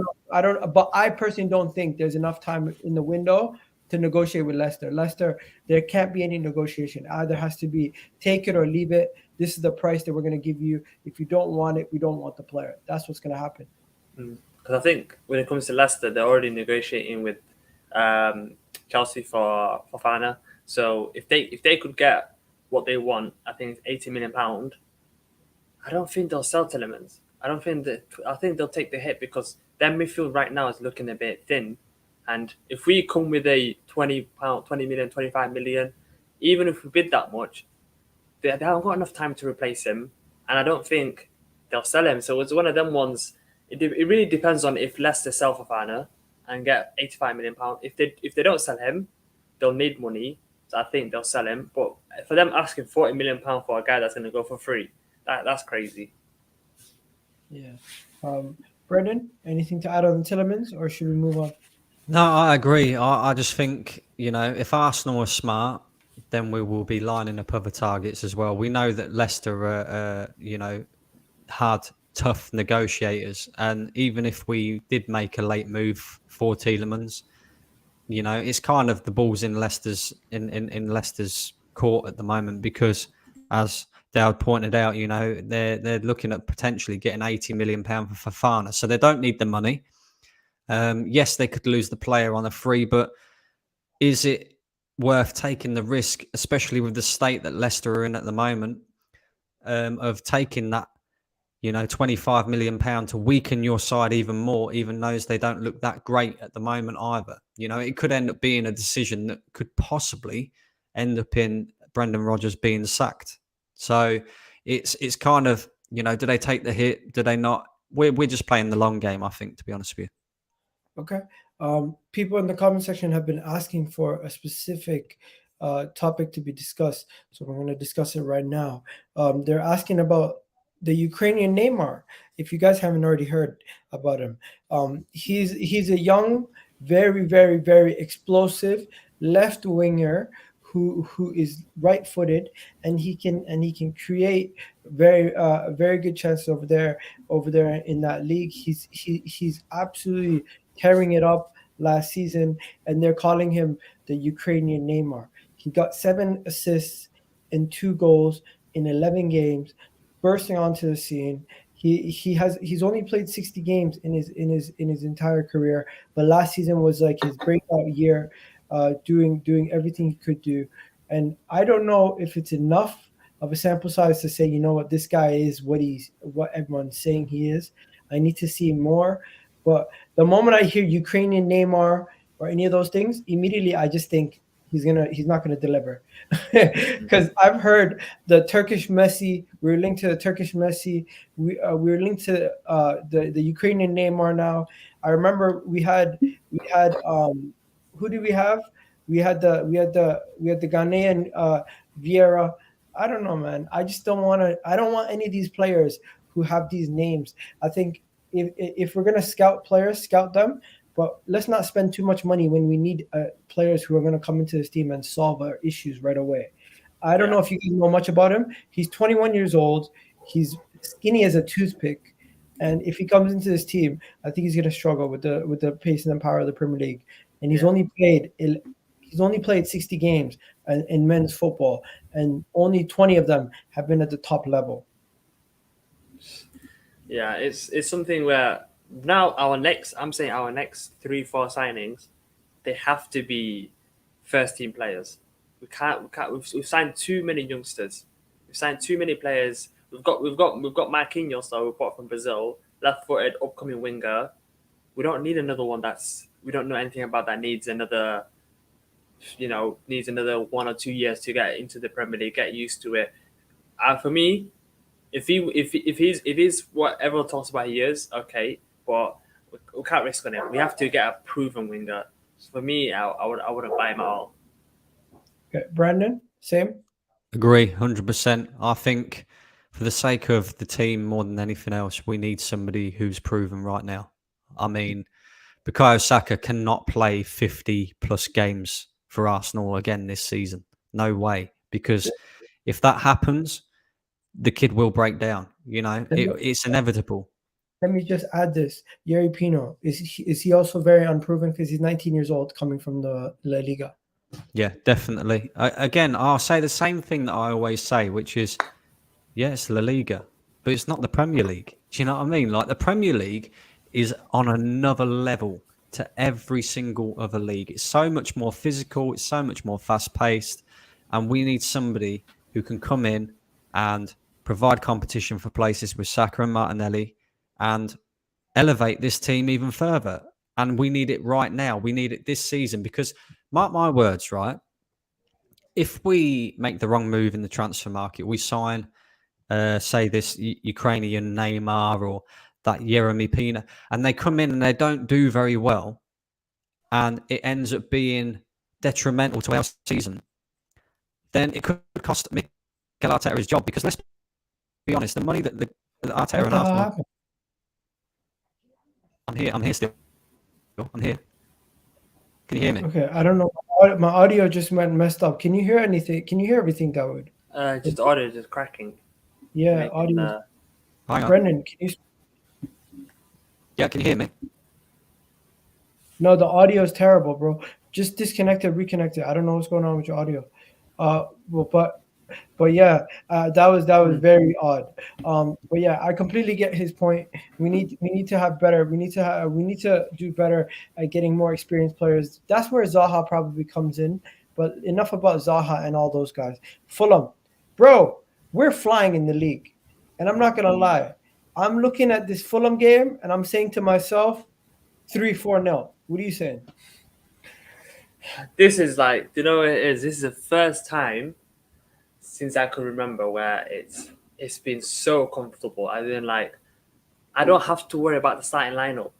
But I personally don't think there's enough time in the window to negotiate with Leicester. Leicester, there can't be any negotiation. Either has to be take it or leave it. This is the price that we're going to give you. If you don't want it, we don't want the player. That's what's going to happen. Because I think when it comes to Leicester, they're already negotiating with Chelsea for Fofana. So if they could get what they want, I think it's £80 million. I don't think they'll sell Tielemans. I think they'll take the hit because their midfield right now is looking a bit thin. And if we come with a £20 million, 25 million, even if we bid that much, they haven't got enough time to replace him. And I don't think they'll sell him. So it's one of them ones. It really depends on if Leicester sell Fofana and get £85 million. If they don't sell him, they'll need money. So I think they'll sell him. But for them asking £40 million for a guy that's going to go for free, that's crazy. Yeah. Brendan, anything to add on Tielemans, or should we move on? No, I agree. I just think, if Arsenal are smart, then we will be lining up other targets as well. We know that Leicester are, hard, tough negotiators. And even if we did make a late move for Tielemans, it's kind of the ball's in Leicester's court at the moment because, as Dowd pointed out, they're looking at potentially getting £80 million for Fofana. So they don't need the money. Yes, they could lose the player on a free, but is it worth taking the risk, especially with the state that Leicester are in at the moment, of taking that £25 million to weaken your side even more, even though they don't look that great at the moment either. It could end up being a decision that could possibly end up in Brendan Rodgers being sacked. So it's kind of, do they take the hit? Do they not? We're just playing the long game, I think, to be honest with you. Okay. People in the comment section have been asking for a specific topic to be discussed, so we're going to discuss it right now. They're asking about the Ukrainian Neymar. If you guys haven't already heard about him, he's a young, very, very, very explosive left winger who is right-footed, and he can create very good chances over there in that league. He's absolutely tearing it up last season, and they're calling him the Ukrainian Neymar. He got 7 assists and 2 goals in 11 games, bursting onto the scene. He's only played 60 games in his entire career, but last season was like his breakout year, doing everything he could do. And I don't know if it's enough of a sample size to say, you know what, this guy is what everyone's saying he is. I need to see more. But the moment I hear Ukrainian Neymar or any of those things, immediately I just think he's not gonna deliver. Because I've heard the Turkish Messi. We're linked to the Turkish Messi. We're linked to the Ukrainian Neymar now. I remember we had who did we have? We had the Ghanaian Vieira. I don't know, man. I just don't want to. I don't want any of these players who have these names. I think if we're gonna scout players, scout them. But let's not spend too much money when we need players who are going to come into this team and solve our issues right away. I don't know if you guys know much about him. He's 21 years old. He's skinny as a toothpick. And if he comes into this team, I think he's going to struggle with the pace and the power of the Premier League. And he's only played 60 games in men's football, and only 20 of them have been at the top level. Yeah, it's something where now our next 3-4 signings, they have to be first team players. We've signed too many youngsters. We've signed too many players. We've got Mykhaylo, so we bought from Brazil, left-footed upcoming winger. We don't need another one we don't know anything about, that needs another 1 or 2 years to get into the Premier League, get used to it. For me, if he's what everyone talks about he is, okay, but we can't risk on it. We have to get a proven winger. So for me, I wouldn't buy him at all. Okay. Brandon, same? Agree, 100%. I think for the sake of the team more than anything else, we need somebody who's proven right now. I mean, Bukayo Saka cannot play 50-plus games for Arsenal again this season. No way. Because if that happens, the kid will break down. It's inevitable. Let me just add this. Yeremy Pino, is he also very unproven because he's 19 years old coming from the La Liga? Yeah, definitely. Again, I'll say the same thing that I always say, which is, it's La Liga, but it's not the Premier League. Do you know what I mean? Like, the Premier League is on another level to every single other league. It's so much more physical. It's so much more fast-paced. And we need somebody who can come in and provide competition for places with Saka and Martinelli and elevate this team even further. And we need it right now. We need it this season because, mark my words, right? If we make the wrong move in the transfer market, we sign, say, this Ukrainian Neymar or that Yeremy Pino, and they come in and they don't do very well, and it ends up being detrimental to our season, then it could cost Mikel Arteta his job. Because let's be honest, the money that Arteta and Arsenal... I'm here still. I'm here. Can you hear me? Okay, I don't know. My audio just went messed up. Can you hear anything? Can you hear everything, Dawood? Just audio just cracking. Yeah, audio. Hang on. Brendan, can you... Yeah, can you hear me? No, the audio is terrible, bro. Just disconnect it, reconnect it. I don't know what's going on with your audio. But yeah, that was very odd. But yeah, I completely get his point. We need to have better. We need to do better at getting more experienced players. That's where Zaha probably comes in. But enough about Zaha and all those guys. Fulham, bro, we're flying in the league, and I'm not gonna lie. I'm looking at this Fulham game and I'm saying to myself, 3-4-0. What are you saying? This is like, you know what it is? This is the first time since I can remember where it's been so comfortable. I didn't like, I don't have to worry about the starting lineup.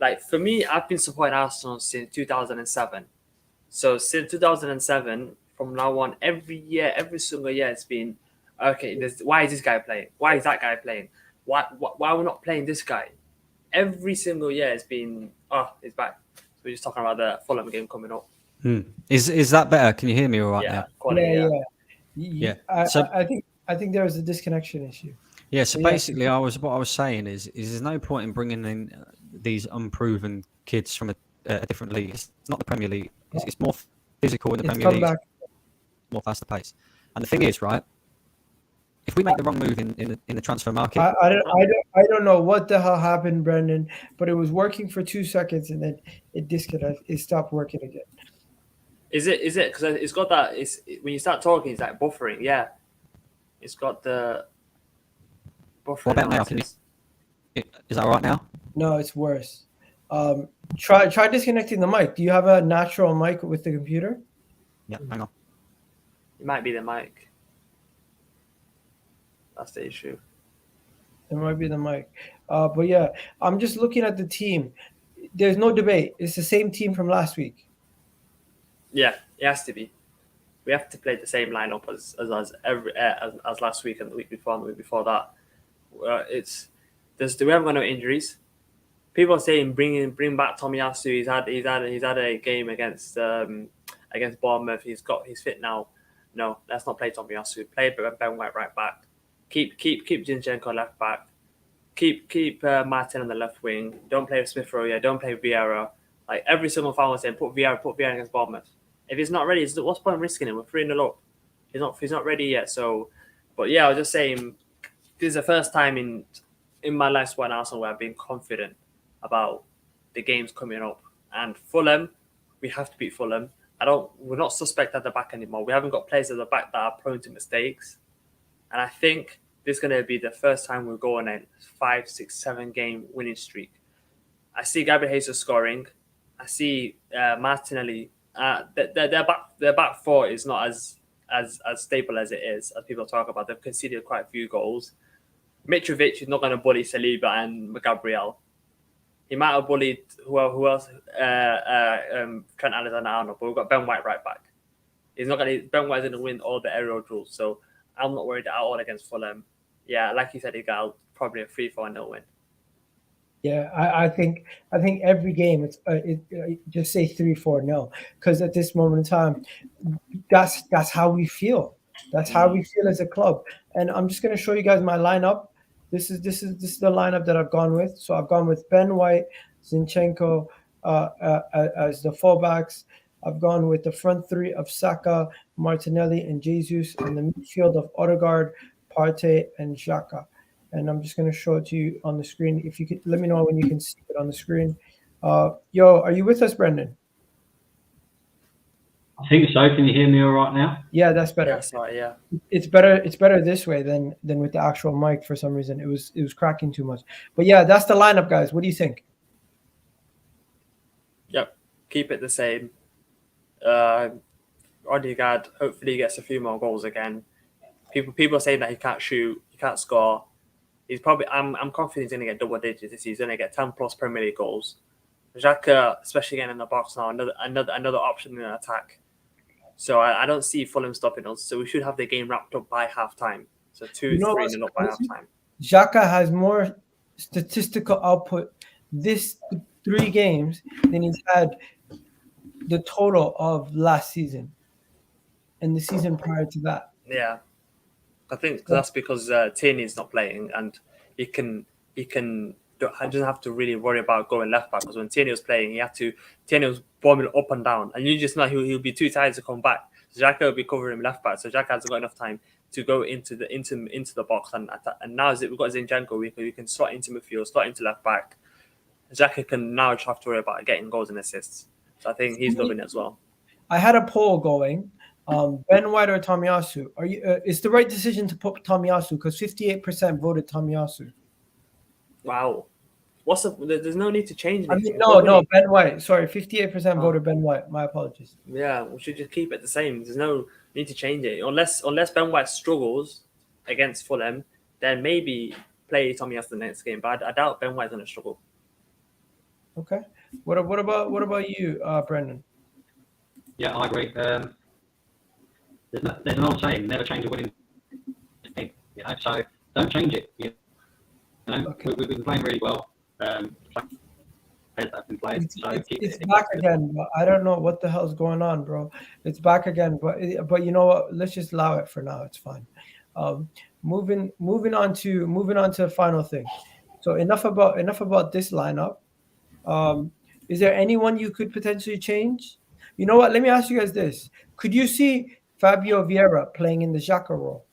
Like for me, I've been supporting Arsenal since 2007. So since 2007, from now on, every year, every single year, it's been okay. Why is this guy playing? Why is that guy playing? Why are we not playing this guy? Every single year, it's been he's back. So we're just talking about the Fulham game coming up. Is that better? Can you hear me all right now? Quality, Yeah. I think there was a disconnection issue. Yeah. So basically, what I was saying is there's no point in bringing in these unproven kids from a different league. It's not the Premier League. It's more physical in the Premier League. More faster pace. And the thing is, right? If we make the wrong move in the transfer market, I don't know what the hell happened, Brendan, but it was working for 2 seconds and then it disconnected. It stopped working again. Is it? Because it's got that. It's when you start talking, it's like buffering. Yeah, it's got the buffering. What about now? Is that all right now? No, it's worse. Try disconnecting the mic. Do you have a natural mic with the computer? Yeah, hang on. It might be the mic. That's the issue. It might be the mic. But yeah, I'm just looking at the team. There's no debate. It's the same team from last week. Yeah, it has to be. We have to play the same lineup as last week and the week before and the week before that. We haven't got no injuries. People are saying bring back Tomiyasu. He's had a game against Bournemouth. He's fit now. No, let's not play Tomiyasu. Play Ben White right back. Keep Zinchenko left back. Keep Martin on the left wing. Don't play with Smith Rowe. Yeah, don't play Vieira. Like every single fan was saying, put Vieira against Bournemouth. If he's not ready, what's the point of risking him? We're 3-0 up. He's not ready yet. So, but yeah, I was just saying, this is the first time in my life supporting Arsenal where I've been confident about the games coming up. And Fulham, we have to beat Fulham. We're not suspect at the back anymore. We haven't got players at the back that are prone to mistakes. And I think this is going to be the first time we're going a 5, 6, 7 game winning streak. I see Gabriel Jesus scoring. I see Martinelli. Their back four is not as stable as it is, as people talk about. They've conceded quite a few goals. Mitrovic is not going to bully Saliba and Gabriel. He might have bullied who else? Trent Alexander-Arnold, but we've got Ben White right back. Ben White's going to win all the aerial duels, so I'm not worried at all against Fulham. Yeah, like you said, Igal, probably a 3-4-0 win. Yeah, I think every game it's just say 3-4-0 because at this moment in time, that's how we feel. That's how we feel as a club. And I'm just going to show you guys my lineup. This is the lineup that I've gone with. So I've gone with Ben White, Zinchenko as the fullbacks. I've gone with the front three of Saka, Martinelli, and Jesus, and the midfield of Odegaard, Partey, and Xhaka. And I'm just going to show it to you on the screen. If you could let me know when you can see it on the screen. Yo, are you with us, Brendan? I think so. Can you hear me all right now? Yeah, that's better. Yeah, sorry, yeah. It's better this way than with the actual mic for some reason. It was cracking too much. But yeah, that's the lineup, guys. What do you think? Yep. Keep it the same. Odegaard hopefully gets a few more goals again. People saying that he can't shoot, he can't score. He's probably I'm confident he's going to get double digits this season. He's going to get 10 plus Premier League goals. Xhaka, especially getting in the box now, another option in attack. So I don't see Fulham stopping us. So we should have the game wrapped up by half time. So 2-3 up by half time. Xhaka has more statistical output this 3 games than he's had the total of last season and the season prior to that. Yeah, I think that's because Tierney's not playing, and he doesn't have to really worry about going left back, because when Tierney was playing, Tierney was bombing up and down, and you just know he'll be too tired to come back. So Xhaka will be covering him left back, so Xhaka hasn't got enough time to go into the box and attack. And now we've got Zinchenko, we can slot into midfield, slot into left back. Xhaka can now just have to worry about getting goals and assists. So I think he's loving it as well. I had a poll going. Ben White or Tomiyasu? It's the right decision to put Tomiyasu because 58% voted Tomiyasu. Wow. There's no need to change I anything. mean, We've got no, winning. Ben White. Sorry, 58% Oh. voted Ben White. My apologies. Yeah, we should just keep it the same. There's no need to change it unless Ben White struggles against Fulham. Then maybe play Tommy the next game. But I doubt Ben White's going to struggle. Okay. What about you, Brendan? Yeah, I agree. There's an old saying: never change a winning team. You know, so don't change it. You know, Okay. we've been playing really well. Players that have been playing, so keep It's it. back again, but I don't know what the hell's going on, bro. It's back again, but you know what? Let's just allow it for now. It's fine. Moving on to the final thing. So enough about this lineup. Is there anyone you could potentially change? You know what? Let me ask you guys this: could you see Fabio Vieira playing in the Xhaka role?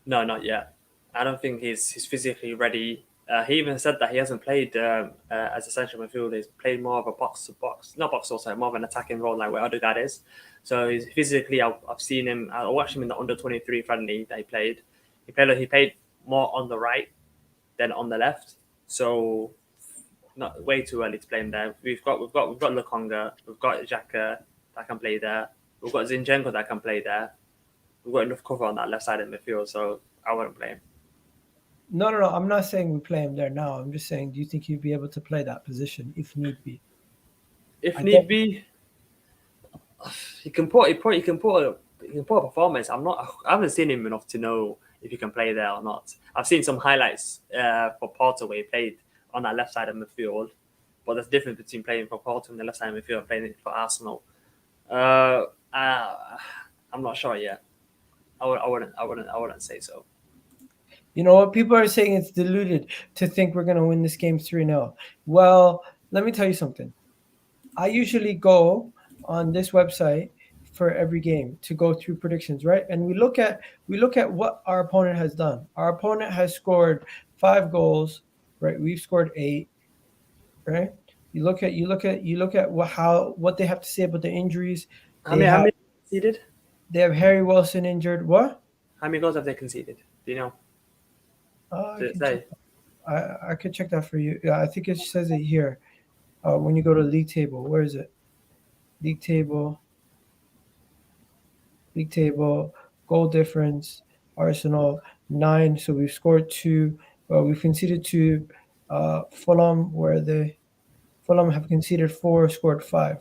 No, not yet. I don't think he's physically ready. He even said that he hasn't played as a central midfielder. He's played more of a box to box, not box also, more of an attacking role like where Odegaard is. So he's physically, I've seen him. I watched him in the under-23 friendly that he played. He played more on the right than on the left. So not way too early to play him there. We've got Lukonga, we've got Xhaka that can play there. We've got Zinchenko that can play there. We've got enough cover on that left side of the midfield, so I wouldn't play him. No. I'm not saying we play him there now. I'm just saying, do you think he'd be able to play that position if need be? If need be, he can put a performance. I haven't seen him enough to know if he can play there or not. I've seen some highlights for Porto where he played on that left side of midfield, but there's a difference between playing for Porto on the left side of midfield and playing for Arsenal. I'm not sure yet. I wouldn't say so. You know what? People are saying it's deluded to think we're going to win this game 3-0. Well, let me tell you something. I usually go on this website for every game to go through predictions, right? And we look at what our opponent has done. Our opponent has scored 5 goals, right? We've scored 8, right? You look at what they have to say about the injuries. How many conceded? They have Harry Wilson injured. What? How many goals have they conceded? Do you know? I could check that for you. Yeah, I think it says it here. When you go to league table, where is it? League table, goal difference. Arsenal 9. So we've scored 2. We've conceded 2. Fulham have conceded 4, scored 5.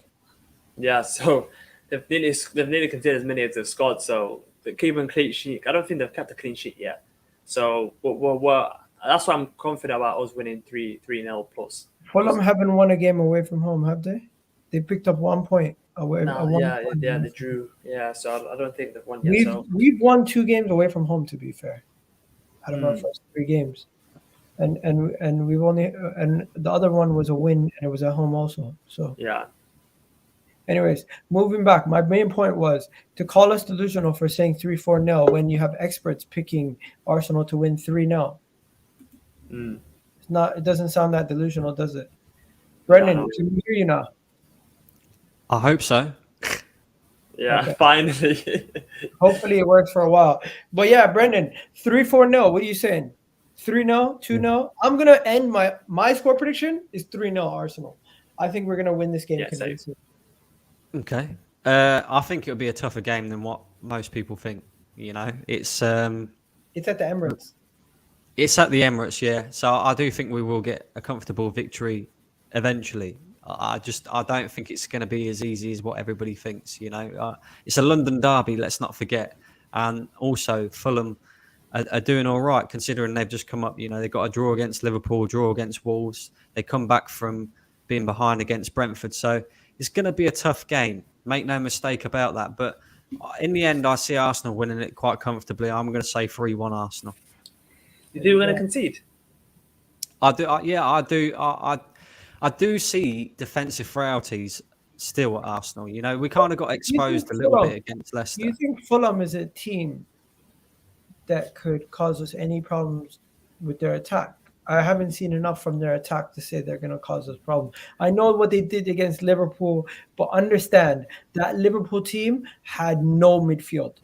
Yeah, so they've nearly conceded as many as they've scored. So they're keeping clean sheet. I don't think they've kept a clean sheet yet. So that's why I'm confident about us winning 3-0 plus. Fulham haven't won a game away from home, have they? They picked up 1 point away. They drew. Yeah, so I don't think they've won yet. We've won 2 games away from home, to be fair, out of our first 3 games, and we've only and the other one was a win, and it was at home also. So yeah. Anyways, moving back, my main point was to call us delusional for saying 3-4-0 when you have experts picking Arsenal to win 3-0. It's not. It doesn't sound that delusional, does it? Brendan, can we hear you now? I hope so. Yeah, Okay. Finally. Hopefully it works for a while. But yeah, Brendan, 3-4-0. What are you saying? 3-0, 2-0. I'm gonna end my score prediction is 3-0 Arsenal. I think we're gonna win this game. Yeah, okay. I think it'll be a tougher game than what most people think. You know, it's at the Emirates. It's at the Emirates, yeah. So I do think we will get a comfortable victory eventually. I don't think it's going to be as easy as what everybody thinks. You know, it's a London derby. Let's not forget, and also Fulham are doing all right considering they've just come up. You know, they got a draw against Liverpool, draw against Wolves. They come back from being behind against Brentford, so it's going to be a tough game. Make no mistake about that. But in the end, I see Arsenal winning it quite comfortably. I'm going to say 3-1 Arsenal. You think we're going to concede? I do. I do. I do see defensive frailties still at Arsenal. You know, we kind of got exposed a little bit against Leicester. Do you think Fulham is a team that could cause us any problems with their attack? I haven't seen enough from their attack to say they're going to cause us problems. I know what they did against Liverpool, but understand that Liverpool team had no midfield.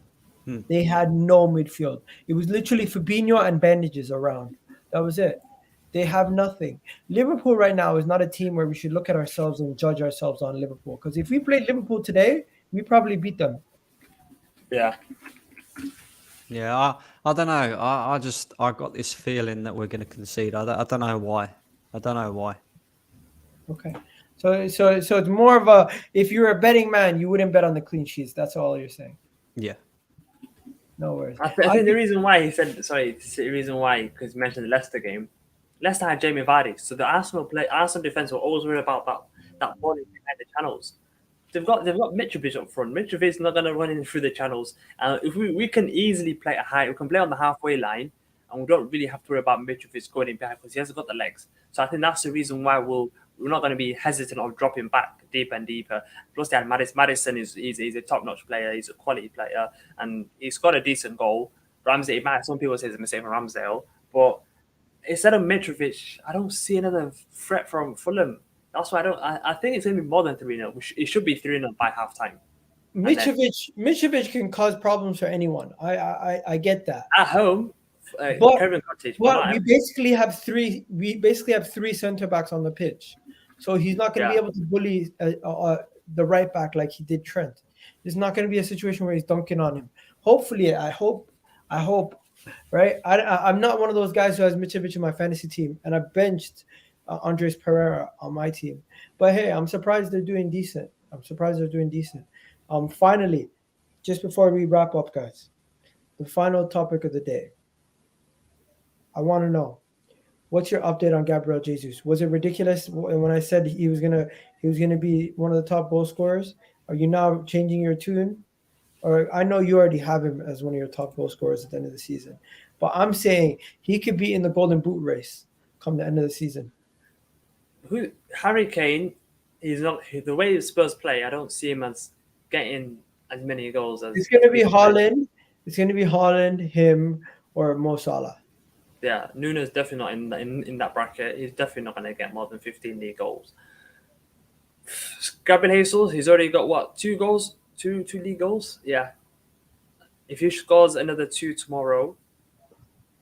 They had no midfield. It was literally Fabinho and bandages around. That was it. They have nothing. Liverpool right now is not a team where we should look at ourselves and judge ourselves on Liverpool. Because if we played Liverpool today, we probably beat them. Yeah. Yeah, I don't know. I got this feeling that we're going to concede. I don't know why. I don't know why. Okay. So it's more of a, if you're a betting man, you wouldn't bet on the clean sheets. That's all you're saying. Yeah. No worries. I think the reason why he said, the reason why, because he mentioned the Leicester game, Leicester had Jamie Vardy, so the Arsenal defense were always worried about that ball behind the channels. They've got Mitrovic up front. Mitrovic's not going to run in through the channels. If we can easily play we can play on the halfway line, and we don't really have to worry about Mitrovic going in behind because he hasn't got the legs. So I think that's the reason why we're not going to be hesitant of dropping back deeper and deeper. Plus, they had Madison he's a top-notch player. He's a quality player, and he's got a decent goal. Ramsey, some people say it's a mistake from Ramsdale, but instead of Mitrovic, I don't see another threat from Fulham. That's why I think it's going to be more than 3-0. It should be 3-0 by halftime. Mitrovic can cause problems for anyone. I get that. At home, but we basically have three. We basically have three center backs on the pitch, so he's not going to be able to bully the right back like he did Trent. There's not going to be a situation where he's dunking on him. Hopefully, I hope. Right, I'm not one of those guys who has Mitrovic in my fantasy team, and I benched Andres Pereira on my team. But hey, I'm surprised they're doing decent. Finally, just before we wrap up, guys, the final topic of the day. I want to know, what's your update on Gabriel Jesus? Was it ridiculous when I said he was gonna be one of the top goal scorers? Are you now changing your tune? Or I know you already have him as one of your top goal scorers at the end of the season, but I'm saying he could be in the Golden Boot race come the end of the season. Harry Kane, he's not the way the Spurs play. I don't see him as getting as many goals as. It's going to be Haaland. It's going to be Haaland, him, or Mo Salah. Yeah, Nuno's definitely not in that bracket. He's definitely not going to get more than 15 league goals. Gabriel Jesus, he's already got 2 goals, two league goals. Yeah, if he scores another 2 tomorrow,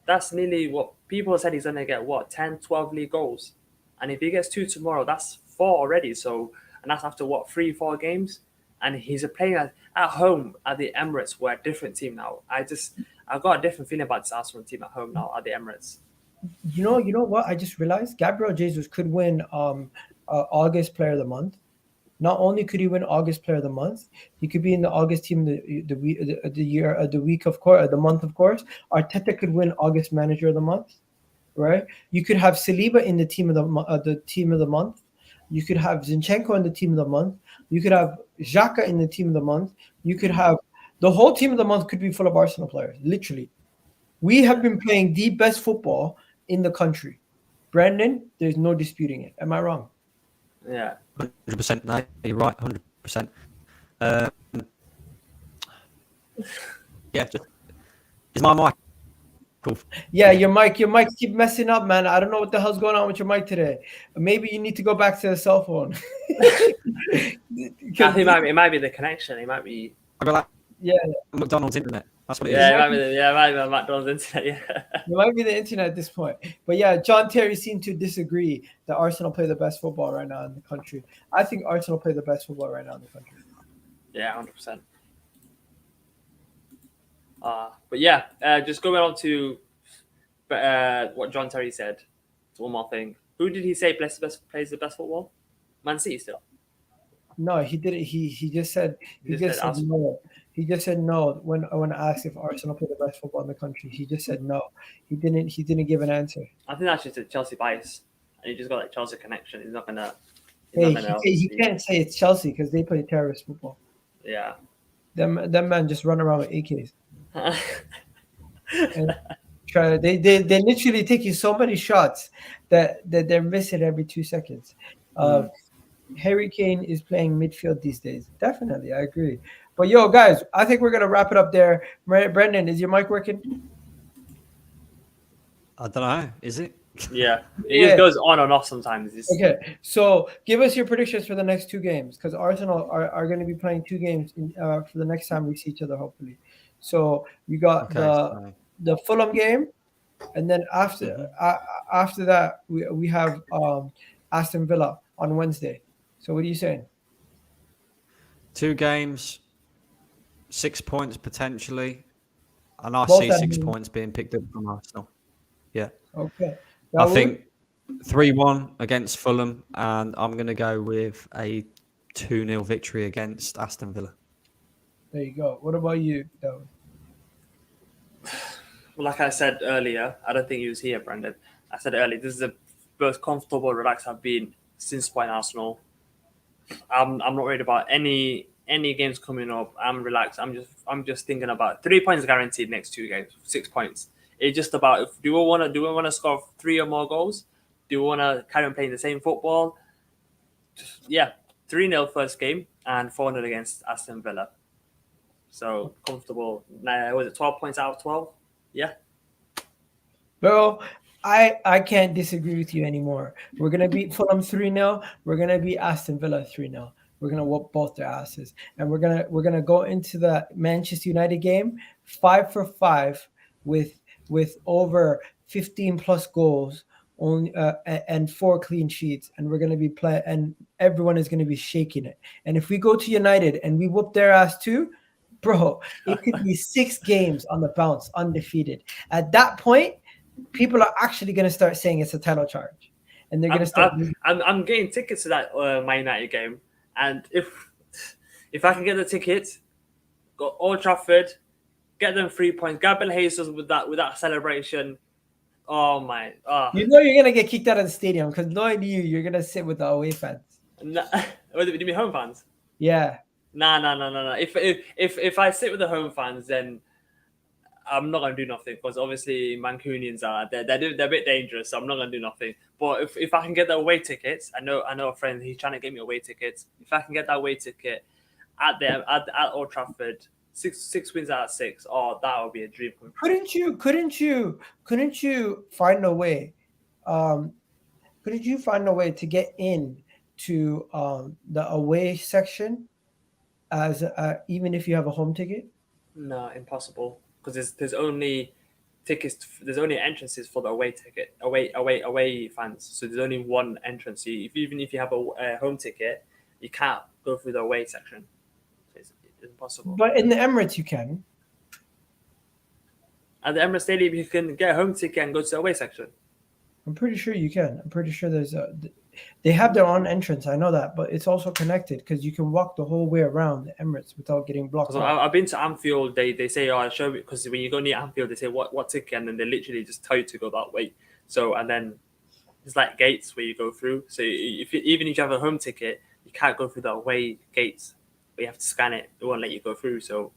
that's nearly what people said he's going to get. 10, 12 league goals, and if he gets 2 tomorrow, that's 4 already. So, and that's after 3-4 games. And he's a player at home at the Emirates. We're a different team now. I've got a different feeling about this Arsenal team at home now at the Emirates. You know what? I just realized Gabriel Jesus could win August Player of the Month. Not only could he win August Player of the Month, he could be in the August team the month, of course. Arteta could win August Manager of the Month, right? You could have Saliba in the team of the month. You could have Zinchenko in the team of the month. You could have Xhaka in the team of the month. You could have the whole team of the month could be full of Arsenal players. Literally, we have been playing the best football in the country. Brendan, there's no disputing it. Am I wrong? Yeah, 100%. No, you're right. 100%. Yeah, is my mic cool? Yeah, your mics keep messing up, man. I don't know what the hell's going on with your mic today. Maybe you need to go back to the cell phone. I think it might be the connection. It might be. McDonald's internet. That's what it is. It might be the McDonald's internet. Yeah, it might be the internet at this point. But yeah, John Terry seemed to disagree that Arsenal play the best football right now in the country. I think Arsenal play the best football right now in the country. Yeah, 100%. But yeah, just going on to what John Terry said. One more thing. Who did he say plays the best football? Man City still. No, he didn't. He just said no. He just said no when asked if Arsenal play the best football in the country. He just said no. He didn't give an answer. I think that's just a Chelsea bias, and he just got that Chelsea connection. He's not gonna. He can't say it's Chelsea because they play terrorist football. Yeah. Them man just run around with AKs. And they literally taking so many shots that they're missing every 2 seconds. Harry Kane is playing midfield these days. Definitely, I agree. But yo, guys, I think we're gonna wrap it up there. Brendan, is your mic working? I don't know. Is it? Yeah, it just goes on and off sometimes. Okay, so give us your predictions for the next 2 games because Arsenal are going to be playing 2 games for the next time we see each other, hopefully. So you got the Fulham game, And then after that, we have Aston Villa on Wednesday. So what are you saying? 2 games, 6 points potentially, and I Both see at 6 home. points being picked up from Arsenal. Yeah, Okay. I Raul? think 3-1 against Fulham, and I'm going to go with a 2-0 victory against Aston Villa. There you go. What about you, David? Well, like I said earlier, I don't think he was here, Brandon. I said earlier, this is the most comfortable, relaxed I've been since playing Arsenal. I'm not worried about any games coming up. I'm relaxed. I'm just thinking about 3 points guaranteed next 2 games, 6 points. It's just about do we want to score 3 or more goals? Do we want to carry on playing the same football? Yeah, 3-0 first game and 4-0 against Aston Villa. So comfortable. Was it 12 points out of 12? Yeah. Bro, I can't disagree with you anymore. We're gonna beat Fulham 3-0. We're gonna beat Aston Villa 3-0. We're gonna whoop both their asses. And we're gonna go into the Manchester United game 5 for 5 with over 15 plus goals only and 4 clean sheets. And we're gonna be playing and everyone is gonna be shaking it. And if we go to United and we whoop their ass too, bro, it could be 6 games on the bounce, undefeated. At that point, people are actually going to start saying it's a title charge, and they're going to start. I'm getting tickets to that Man United game, and if I can get the tickets, go Old Trafford, get them 3 points. Gabriel Jesus with that celebration. Oh my! You know you're going to get kicked out of the stadium because knowing you're going to sit with the away fans. Nah, do you mean home fans? Yeah. Nah. If I sit with the home fans, then I'm not gonna do nothing because obviously Mancunians they're a bit dangerous, so I'm not gonna do nothing. But if I can get the away tickets, I know a friend, he's trying to get me away tickets. If I can get that away ticket at Old Trafford, six wins out of 6, that would be a dream come true. Couldn't you find a way? Couldn't you find a way to get in to the away section as even if you have a home ticket? No, impossible. Because there's only tickets. There's only entrances for the away ticket, away fans. So there's only one entrance. Even if you have a home ticket, you can't go through the away section. It's impossible. But in the Emirates, you can. At the Emirates Stadium, you can get a home ticket and go to the away section. I'm pretty sure you can. I'm pretty sure they have their own entrance. I know that, but it's also connected because you can walk the whole way around the Emirates without getting blocked. So I've been to Anfield. They say, show me, because when you go near Anfield, they say what ticket, and then they literally just tell you to go that way. So and then it's like gates where you go through. So even if you have a home ticket, you can't go through the away gates. But you have to scan it. It won't let you go through. So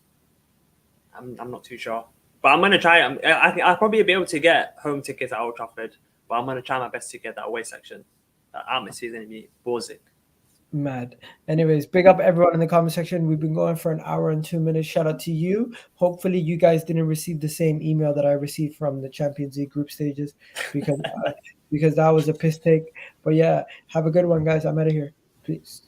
I'm not too sure. But I'm gonna try. I'll probably be able to get home tickets at Old Trafford. But I'm gonna try my best to get that away section. That atmosphere is gonna be buzzing. Mad. Anyways, big up everyone in the comment section. We've been going for an hour and 2 minutes. Shout out to you. Hopefully you guys didn't receive the same email that I received from the Champions League group stages because that was a piss take. But yeah, have a good one, guys. I'm out of here. Peace.